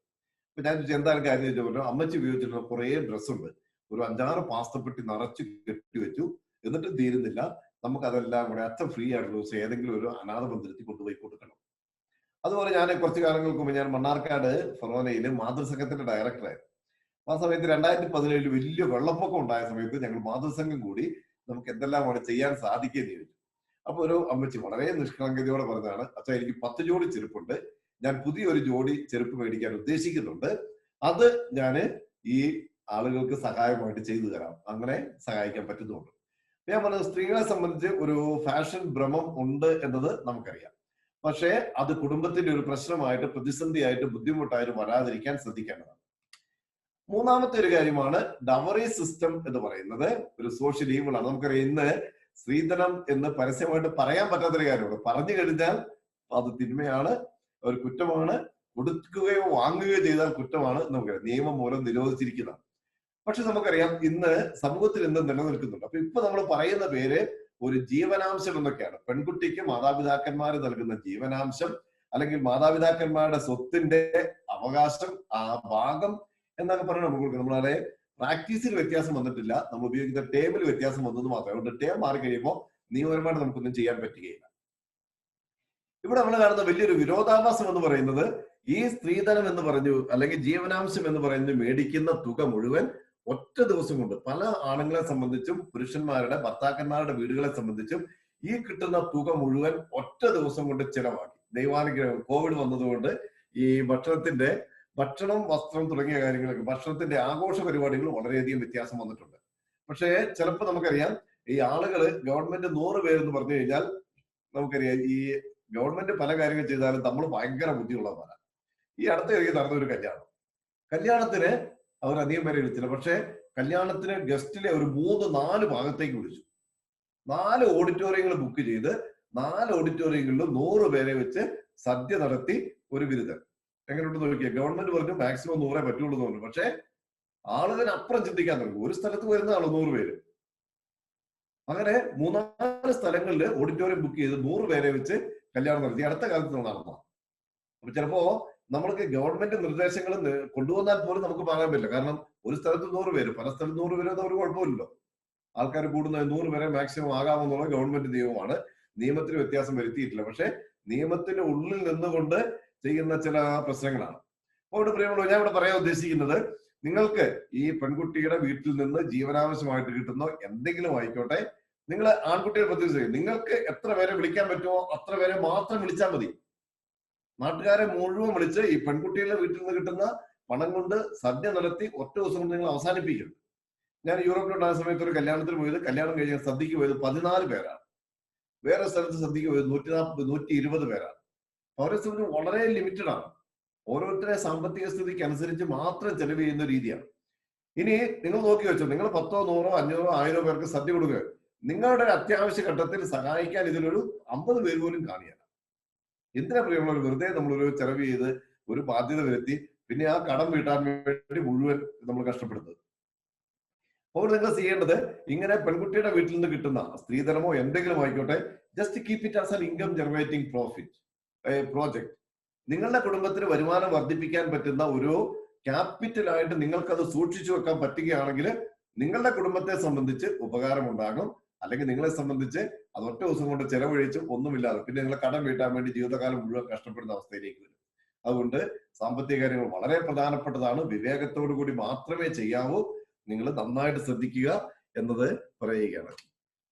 അപ്പൊ ഞാൻ എന്താണ് കാര്യം ചോദിച്ചപ്പോൾ അമ്മച്ചി ഉപയോഗിച്ചിട്ടുള്ള കുറെ ഡ്രസ്സ് ഉണ്ട്, ഒരു 5-6 പാസ്തപ്പെട്ടി നിറച്ച് കെട്ടിവെച്ചു, എന്നിട്ടും തീരുന്നില്ല. നമുക്ക് അതെല്ലാം കൂടെ അച്ഛൻ ഫ്രീ ആയിട്ടുള്ള ദിവസം ഏതെങ്കിലും ഒരു അനാഥ മന്ദിരത്തിൽ കൊണ്ടുപോയി കൊടുക്കണം. അതുപോലെ ഞാൻ കുറച്ചു കാലങ്ങൾക്ക് മുമ്പ് ഞാൻ മണ്ണാർക്കാട് ഫൊറോനയിൽ മാതൃസംഘത്തിന്റെ ഡയറക്ടറായിരുന്നു. ആ സമയത്ത് 2017 വലിയ വെള്ളപ്പൊക്കം ഉണ്ടായ സമയത്ത് ഞങ്ങൾ മാതൃസംഘം കൂടി നമുക്ക് എന്തെല്ലാമാണ് ചെയ്യാൻ സാധിക്കുകയെന്ന് ചോദിച്ചു. അപ്പൊ ഒരു അമ്മച്ചി വളരെ നിഷ്കളങ്കതയോടെ പറഞ്ഞതാണ്, അച്ഛാ എനിക്ക് 10 ജോഡി ചെരുപ്പുണ്ട്, ഞാൻ പുതിയൊരു ജോഡി ചെരുപ്പ് മേടിക്കാൻ ഉദ്ദേശിക്കുന്നുണ്ട്, അത് ഞാൻ ഈ ആളുകൾക്ക് സഹായമായിട്ട് ചെയ്തു തരാം, അങ്ങനെ സഹായിക്കാൻ പറ്റുന്നുണ്ട്. ഞാൻ പറഞ്ഞത് സ്ത്രീകളെ സംബന്ധിച്ച് ഒരു ഫാഷൻ ഭ്രമം ഉണ്ട് എന്നത് നമുക്കറിയാം. പക്ഷേ അത് കുടുംബത്തിന്റെ ഒരു പ്രശ്നമായിട്ട്, പ്രതിസന്ധിയായിട്ട്, ബുദ്ധിമുട്ടായിട്ട് വരാതിരിക്കാൻ ശ്രദ്ധിക്കേണ്ടതാണ്. മൂന്നാമത്തെ ഒരു കാര്യമാണ് ഡവറി സിസ്റ്റം എന്ന് പറയുന്നത് ഒരു സോഷ്യൽ ഈവിളാണ്. നമുക്കറിയാം ഇന്ന് സ്ത്രീധനം എന്ന് പരസ്യമായിട്ട് പറയാൻ പറ്റാത്തൊരു കാര്യമാണ്. പറഞ്ഞു കഴിഞ്ഞാൽ അത് തിന്മയാണ്, ഒരു കുറ്റമാണ്. കൊടുക്കുകയോ വാങ്ങുകയോ ചെയ്താൽ കുറ്റമാണ്. നമുക്കറിയാം നിയമം മൂലം നിരോധിച്ചിരിക്കുന്നതാണ്. പക്ഷെ നമുക്കറിയാം ഇന്ന് സമൂഹത്തിൽ ഇന്ന് നിലനിൽക്കുന്നുണ്ട്. അപ്പൊ ഇപ്പൊ നമ്മൾ പറയുന്ന പേര് ഒരു ജീവനാംശം എന്നൊക്കെയാണ്. പെൺകുട്ടിക്ക് മാതാപിതാക്കന്മാർ നൽകുന്ന ജീവനാംശം, അല്ലെങ്കിൽ മാതാപിതാക്കന്മാരുടെ സ്വത്തിന്റെ അവകാശം, ആ ഭാഗം എന്നൊക്കെ പറഞ്ഞാൽ നമുക്ക് നമ്മളെ പ്രാക്ടീസിൽ വ്യത്യാസം വന്നിട്ടില്ല, നമ്മൾ ഉപയോഗിക്കുന്ന ടേമിൽ വ്യത്യാസം വന്നത് മാത്രമേ. അതുകൊണ്ട് ടേം മാറി കഴിയുമ്പോൾ നിയമപരമായിട്ട് നമുക്കൊന്നും ചെയ്യാൻ പറ്റുകയില്ല. ഇവിടെ നമ്മൾ കാണുന്ന വലിയൊരു വിരോധാഭാസം എന്ന് പറയുന്നത് ഈ സ്ത്രീധനം എന്ന് പറഞ്ഞു, അല്ലെങ്കിൽ ജീവനാംശം എന്ന് പറയുന്നത് മേടിക്കുന്ന തുക മുഴുവൻ ഒറ്റ ദിവസം കൊണ്ട് പല ആണുങ്ങളെ സംബന്ധിച്ചും പുരുഷന്മാരുടെ ഭർത്താക്കന്മാരുടെ വീടുകളെ സംബന്ധിച്ചും ഈ കിട്ടുന്ന തുക മുഴുവൻ ഒറ്റ ദിവസം കൊണ്ട് ചിലവാക്കി. ദൈവാനുഗ്രഹം കോവിഡ് വന്നതുകൊണ്ട് ഈ ഭക്ഷണം, വസ്ത്രം തുടങ്ങിയ കാര്യങ്ങളൊക്കെ, ഭക്ഷണത്തിന്റെ ആഘോഷ പരിപാടികൾ വളരെയധികം വ്യത്യാസം വന്നിട്ടുണ്ട്. പക്ഷേ ചിലപ്പോൾ നമുക്കറിയാം ഈ ആളുകള് ഗവൺമെന്റ് 100 പേരെന്ന് പറഞ്ഞു കഴിഞ്ഞാൽ നമുക്കറിയാം ഈ ഗവൺമെന്റ് പല കാര്യങ്ങൾ ചെയ്താലും നമ്മൾ ഭയങ്കര ബുദ്ധിയുള്ളവരാണ്. ഈ അടുത്ത ഇടയ്ക്ക് നടന്ന ഒരു കല്യാണത്തിന് അവർ അധികം പേരെ വിളിച്ചില്ല. പക്ഷെ കല്യാണത്തിന് ഗസ്റ്റിലെ ഒരു 3-4 ഭാഗത്തേക്ക് വിളിച്ചു. 4 ഓഡിറ്റോറിയങ്ങൾ ബുക്ക് ചെയ്ത് 4 ഓഡിറ്റോറിയങ്ങളിലും 100 പേരെ വെച്ച് സദ്യ നടത്തി ഒരു വിരുദ്ധൻ. എങ്ങനെയുണ്ടെന്ന് നോക്കിയാൽ ഗവൺമെന്റ് പറഞ്ഞു മാക്സിമം 100 പറ്റുള്ളൂ എന്ന് പറഞ്ഞു. പക്ഷെ ആളുകൾ അപ്പുറം ചിന്തിക്കാൻ തുടങ്ങി. ഒരു സ്ഥലത്ത് വരുന്നതാണോ 100 പേര്? അങ്ങനെ 3-4 സ്ഥലങ്ങളിൽ ഓഡിറ്റോറിയം ബുക്ക് ചെയ്ത് 100 പേരെ വെച്ച് കല്യാണം നടത്തി. അടുത്ത കാലത്ത് നടന്നു. അപ്പൊ ചിലപ്പോ നമ്മൾക്ക് ഗവൺമെന്റ് നിർദ്ദേശങ്ങൾ കൊണ്ടുവന്നാൽ പോലും നമുക്ക് പറയാൻ പറ്റില്ല. കാരണം ഒരു സ്ഥലത്ത് 100 പേര്, പല സ്ഥലത്ത് 100 പേര് ഒരു കുഴപ്പമില്ലല്ലോ. ആൾക്കാർ കൂടുന്ന 100 പേരെ മാക്സിമം ആകാമെന്നുള്ള ഗവൺമെന്റ് നിയമമാണ്. നിയമത്തിന് വ്യത്യാസം വരുത്തിയിട്ടില്ല. പക്ഷെ നിയമത്തിന്റെ ഉള്ളിൽ നിന്നുകൊണ്ട് ചെയ്യുന്ന ചില പ്രശ്നങ്ങളാണ്. അപ്പോൾ പ്രിയമുള്ളവർ, ഞാൻ ഇവിടെ പറയാൻ ഉദ്ദേശിക്കുന്നത്, നിങ്ങൾക്ക് ഈ പെൺകുട്ടിയുടെ വീട്ടിൽ നിന്ന് ജീവനാവശ്യമായിട്ട് കിട്ടുന്ന എന്തെങ്കിലും ആയിക്കോട്ടെ, നിങ്ങൾ ആൺകുട്ടിയെ പ്രത്യേകിച്ച് നിങ്ങൾക്ക് എത്ര പേരെ വിളിക്കാൻ പറ്റുമോ അത്ര പേരെ മാത്രം വിളിച്ചാൽ മതി. നാട്ടുകാരെ മുഴുവൻ വിളിച്ച് ഈ പെൺകുട്ടികളുടെ വീട്ടിൽ നിന്ന് കിട്ടുന്ന പണം കൊണ്ട് സദ്യ നടത്തി ഒറ്റ ദിവസം കൊണ്ട് നിങ്ങൾ അവസാനിപ്പിക്കരുത്. ഞാൻ യൂറോപ്പിലുണ്ടായ സമയത്ത് ഒരു കല്യാണത്തിന് പോയത്, കല്യാണം കഴിഞ്ഞ സദ്യക്ക് പോയത് 14 പേരാണ്. വേറെ സ്ഥലത്ത് സദ്യക്ക് പോയത് 140-120 പേരാണ്. അവരെ സംബന്ധിച്ച് വളരെ ലിമിറ്റഡ് ആണ്. ഓരോരുത്തരെ സാമ്പത്തിക സ്ഥിതിക്ക് അനുസരിച്ച് മാത്രം ചെലവ് ചെയ്യുന്ന രീതിയാണ്. ഇനി നിങ്ങൾ നോക്കി വെച്ചോ, നിങ്ങൾ 10, 100, 500, 1000 പേർക്ക് സദ്യ കൊടുക്കുക. നിങ്ങളുടെ അത്യാവശ്യ ഘട്ടത്തിൽ സഹായിക്കാൻ ഇതിലൊരു 50 പേര് പോലും കാണിയല്ല. എന്തിനാ പ്രിയമുള്ളവർ വെറുതെ നമ്മളൊരു ചെലവ് ചെയ്ത് ഒരു ബാധ്യത വരുത്തി പിന്നെ ആ കടം വീട്ടാൻ വേണ്ടി മുഴുവൻ നമ്മൾ കഷ്ടപ്പെടുന്നത്. അപ്പോൾ നിങ്ങൾ ചെയ്യേണ്ടത്, ഇങ്ങനെ പെൺകുട്ടിയുടെ വീട്ടിൽ നിന്ന് കിട്ടുന്ന സ്ത്രീധനമോ എന്തെങ്കിലും ആയിക്കോട്ടെ, just keep it as an income generating project. നിങ്ങളുടെ കുടുംബത്തിന് വരുമാനം വർദ്ധിപ്പിക്കാൻ പറ്റുന്ന ഒരു ക്യാപിറ്റലായിട്ട് നിങ്ങൾക്കത് സൂക്ഷിച്ചു വെക്കാൻ പറ്റുകയാണെങ്കിൽ നിങ്ങളുടെ കുടുംബത്തെ സംബന്ധിച്ച് ഉപകാരമുണ്ടാകും. അല്ലെങ്കിൽ നിങ്ങളെ സംബന്ധിച്ച് അത് ഒറ്റ ദിവസം കൊണ്ട് ചെലവഴിച്ചും ഒന്നുമില്ലാതെ പിന്നെ നിങ്ങളെ കടം വീട്ടാൻ വേണ്ടി ജീവിതകാലം മുഴുവൻ കഷ്ടപ്പെടുന്ന അവസ്ഥയിലേക്ക് വരും. അതുകൊണ്ട് സാമ്പത്തിക കാര്യങ്ങൾ വളരെ പ്രധാനപ്പെട്ടതാണ്. വിവേകത്തോടു കൂടി മാത്രമേ ചെയ്യാവൂ. നിങ്ങൾ നന്നായിട്ട് ശ്രദ്ധിക്കുക എന്നത് പറയുകയാണ്.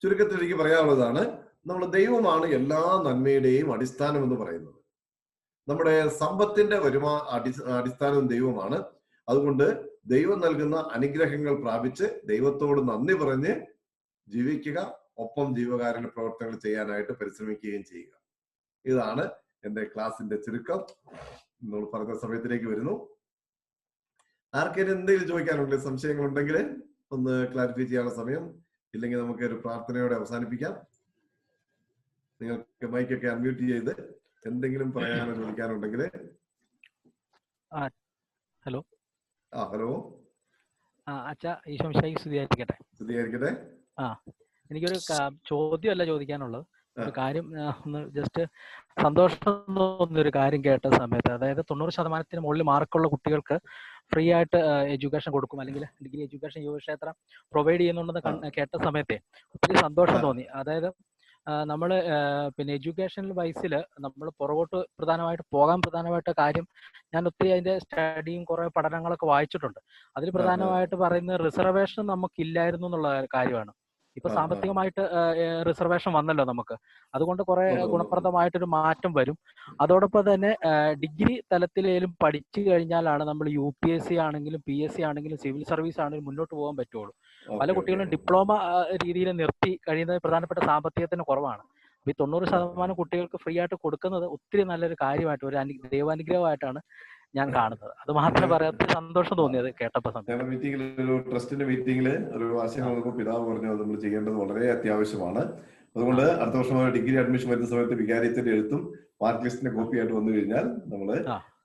ചുരുക്കത്തിൽ എനിക്ക് പറയാനുള്ളതാണ്, നമ്മുടെ ദൈവമാണ് എല്ലാ നന്മയുടെയും അടിസ്ഥാനം എന്ന് പറയുന്നത്. നമ്മുടെ സമ്പത്തിന്റെ അടിസ്ഥാനവും ദൈവമാണ്. അതുകൊണ്ട് ദൈവം നൽകുന്ന അനുഗ്രഹങ്ങൾ പ്രാപിച്ച് ദൈവത്തോട് നന്ദി പറഞ്ഞ് ജീവിക്കുക, ഒപ്പം ജീവകാരുണ്യ പ്രവർത്തനങ്ങൾ ചെയ്യാനായിട്ട് പരിശ്രമിക്കുകയും ചെയ്യുക. ഇതാണ് എന്റെ ക്ലാസിന്റെ ചുരുക്കം. നമ്മൾ പറഞ്ഞ സമയത്തിലേക്ക് വരുന്നു. ആർക്കെങ്കിലും എന്തെങ്കിലും ചോദിക്കാനുണ്ട്, സംശയങ്ങൾ ഉണ്ടെങ്കിൽ ഒന്ന് ക്ലാരിഫൈ ചെയ്യാനുള്ള സമയം. ഇല്ലെങ്കിൽ നമുക്ക് ഒരു പ്രാർത്ഥനയോടെ അവസാനിപ്പിക്കാം. നിങ്ങൾക്ക് മൈക്കൊക്കെ അൺമ്യൂട്ട് ചെയ്ത് എന്തെങ്കിലും പറയാനോ ചോദിക്കാനുണ്ടെങ്കിൽ. ഹലോ. ഹലോ. അച്ഛാ, ഈശോ മിശിഹായ്ക്ക് സ്തുതിയായിരിക്കട്ടെ. സ്തുതിയായിരിക്കട്ടെ. എനിക്കൊരു ചോദ്യമല്ല ചോദിക്കാനുള്ളത്, ഒരു കാര്യം ഒന്ന് ജസ്റ്റ് സന്തോഷം തോന്നുന്ന ഒരു കാര്യം കേട്ട സമയത്ത്, അതായത് 90% മുകളിൽ മാർക്കുള്ള കുട്ടികൾക്ക് ഫ്രീ ആയിട്ട് എഡ്യൂക്കേഷൻ കൊടുക്കും, അല്ലെങ്കിൽ ഡിഗ്രി എഡ്യൂക്കേഷൻ യുവക്ഷേത്രം പ്രൊവൈഡ് ചെയ്യുന്നുണ്ടെന്ന് കേട്ട സമയത്തെ ഒത്തിരി സന്തോഷം തോന്നി. അതായത് നമ്മൾ പിന്നെ എഡ്യൂക്കേഷൻ വൈസിൽ നമ്മൾ പുറകോട്ട് പ്രധാനമായിട്ട് കാര്യം, ഞാൻ ഒത്തിരി അതിന്റെ സ്റ്റഡിയും കുറെ പഠനങ്ങളൊക്കെ വായിച്ചിട്ടുണ്ട്. അതിൽ പ്രധാനമായിട്ട് പറയുന്നത് റിസർവേഷൻ നമുക്കില്ലായിരുന്നു എന്നുള്ള കാര്യമാണ്. ഇപ്പൊ സാമ്പത്തികമായിട്ട് റിസർവേഷൻ വന്നല്ലോ നമുക്ക്, അതുകൊണ്ട് കുറെ ഗുണപ്രദമായിട്ടൊരു മാറ്റം വരും. അതോടൊപ്പം തന്നെ ഡിഗ്രി തലത്തിലേലും പഠിച്ചു കഴിഞ്ഞാലാണ് നമ്മൾ UPSC ആണെങ്കിലും PSC ആണെങ്കിലും സിവിൽ സർവീസ് ആണെങ്കിലും മുന്നോട്ട് പോകാൻ പറ്റുള്ളൂ. പല കുട്ടികളും ഡിപ്ലോമ രീതിയിൽ നിർത്തി കഴിയുന്നത് പ്രധാനപ്പെട്ട സാമ്പത്തികത്തിന് കുറവാണ്. ഈ 90% കുട്ടികൾക്ക് ഫ്രീ ആയിട്ട് കൊടുക്കുന്നത് ഒത്തിരി നല്ലൊരു കാര്യമായിട്ട്, ഒരു ദൈവാനുഗ്രഹമായിട്ടാണ് ഞാൻ കാണുന്നത്. അത് മാത്രമേ പറയാത്ത സന്തോഷം തോന്നിയത് കേട്ടപ്പോ. ഒരു ട്രസ്റ്റിന്റെ മീറ്റിംഗിൽ ഒരു ആശയം വന്നപ്പോൾ പിതാവ് പറഞ്ഞു അത് നമ്മൾ ചെയ്യേണ്ടത് വളരെ അത്യാവശ്യമാണ്. അതുകൊണ്ട് അടുത്ത വർഷം ഡിഗ്രി അഡ്മിഷൻ വരുന്ന സമയത്ത് വികാരിയത്തിന്റെ എഴുത്തും മാർക്ക് ലിസ്റ്റിന്റെ കോപ്പി ആയിട്ട് വന്നു കഴിഞ്ഞാൽ നമ്മള്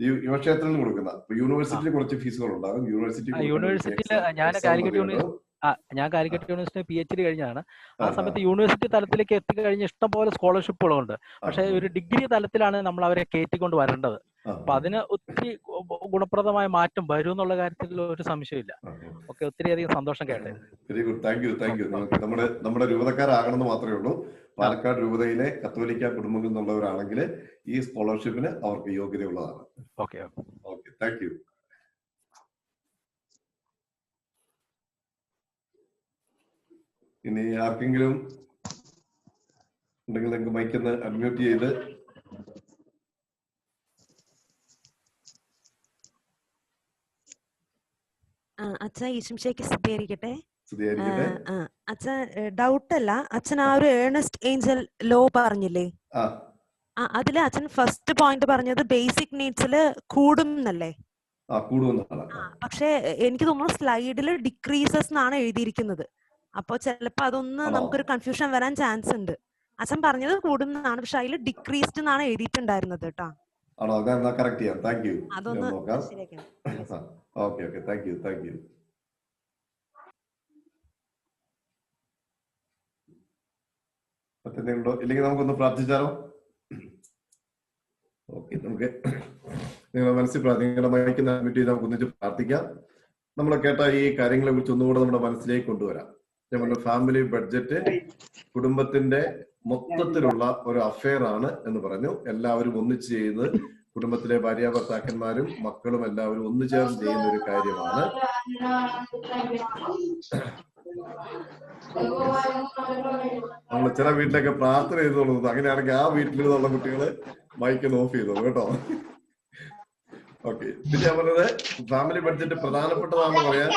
ഈ യുവക്ഷേത്രത്തിൽ കൊടുക്കുന്ന യൂണിവേഴ്സിറ്റിയിൽ കുറച്ച് ഫീസുകൾ ഉണ്ടാകും. യൂണിവേഴ്സിറ്റിയിൽ ഞാൻ കാലിക്കറ്റ് യൂണിവേഴ്സിറ്റി PhD കഴിഞ്ഞാണ്. ആ സമയത്ത് യൂണിവേഴ്സിറ്റി തലത്തിലേക്ക് എത്തിക്കഴിഞ്ഞ ഇഷ്ടംപോലെ സ്കോളർഷിപ്പുകളുണ്ട്. പക്ഷെ ഒരു ഡിഗ്രി തലത്തിലാണ് നമ്മൾ അവരെ കയറ്റിക്കൊണ്ട് വരേണ്ടത്. അപ്പൊ അതിന് ഒത്തിരി ഗുണപ്രദമായ മാറ്റം വരും എന്നുള്ള കാര്യത്തിൽ ഒരു സംശയമില്ല. ഓക്കെ, ഒത്തിരി അധികം സന്തോഷം കേട്ടത്. Very good, thank you. നമ്മുടെ രൂപതക്കാരാകണമെന്ന് മാത്രമേ ഉള്ളൂ. പാലക്കാട് രൂപതയിലെ കത്തോലിക്ക കുടുംബങ്ങളിൽ നിന്നുള്ളവരാണെങ്കിൽ ഈ സ്കോളർഷിപ്പിന് അവർക്ക് യോഗ്യതയുള്ളതാണ്. Okay, thank you. ഇനി ആർക്കെങ്കിലും ഉണ്ടെങ്കിൽ നിങ്ങൾക്ക് മൈക്കൊന്ന് അൺമ്യൂട്ട് ചെയ്ത്. അച്ഛ ഈശംശയ്ക്ക് സ്തുതിയായിരിക്കട്ടെ. അച്ഛ ഡൗട്ട് അല്ല, അച്ഛൻ ആ ഒരു ഏണസ്റ്റ് ഏഞ്ചൽ ലോ പറഞ്ഞില്ലേ, അതില് അച്ഛൻ ഫസ്റ്റ് പോയിന്റ് പറഞ്ഞത് ബേസിക് നീഡ്സില് കൂടും എന്നല്ലേ? പക്ഷെ എനിക്ക് തോന്നുന്നു സ്ലൈഡില് ഡിക്രീസസ് എന്നാണ് എഴുതിയിരിക്കുന്നത്. അപ്പൊ ചിലപ്പോ അതൊന്ന് നമുക്കൊരു കൺഫ്യൂഷൻ വരാൻ ചാൻസ് ഉണ്ട്. അച്ഛൻ പറഞ്ഞത് കൂടും എന്നാണ്, പക്ഷെ അതിൽ ഡിക്രീസ്ഡ് എന്നാണ് എഴുതിയിട്ടുണ്ടായിരുന്നത് കേട്ടോ. അതൊന്ന് ശരിയാക്കണം. ഇല്ലെങ്കിൽ നമുക്കൊന്ന് പ്രാർത്ഥിച്ചാലോ? ഓക്കെ, നമുക്ക് നിങ്ങളുടെ മനസ്സിൽ നിങ്ങളുടെ മൈക്കിനെ അഡ്മിറ്റ് ചെയ്ത് നമുക്ക് ഒന്നിച്ച് പ്രാർത്ഥിക്കാം. നമ്മൾ കേട്ട ഈ കാര്യങ്ങളെ കുറിച്ച് ഒന്നുകൂടെ നമ്മുടെ മനസ്സിലേക്ക് കൊണ്ടുവരാം. നമ്മുടെ ഫാമിലി ബഡ്ജറ്റ് കുടുംബത്തിന്റെ മൊത്തത്തിലുള്ള ഒരു അഫെയർ ആണ് എന്ന് പറഞ്ഞു. എല്ലാവരും ഒന്നിച്ച് ചെയ്യുന്നത്, കുടുംബത്തിലെ ഭാര്യാഭർത്താക്കന്മാരും മക്കളും എല്ലാവരും ഒന്നു ചേർന്ന് ചെയ്യുന്ന ഒരു കാര്യമാണ്. നമ്മൾ ചില വീട്ടിലൊക്കെ പ്രാർത്ഥന ചെയ്തോളൂ. അങ്ങനെയാണെങ്കിൽ ആ വീട്ടിൽ നിന്നുള്ള കുട്ടികള് മൈക്ക് ഓഫ് ചെയ്തോളൂ കേട്ടോ. ഓക്കെ, പിന്നെ ഞാൻ പറഞ്ഞത് ഫാമിലി ബഡ്ജറ്റ് പ്രധാനപ്പെട്ടതാണെന്ന് പറയാൻ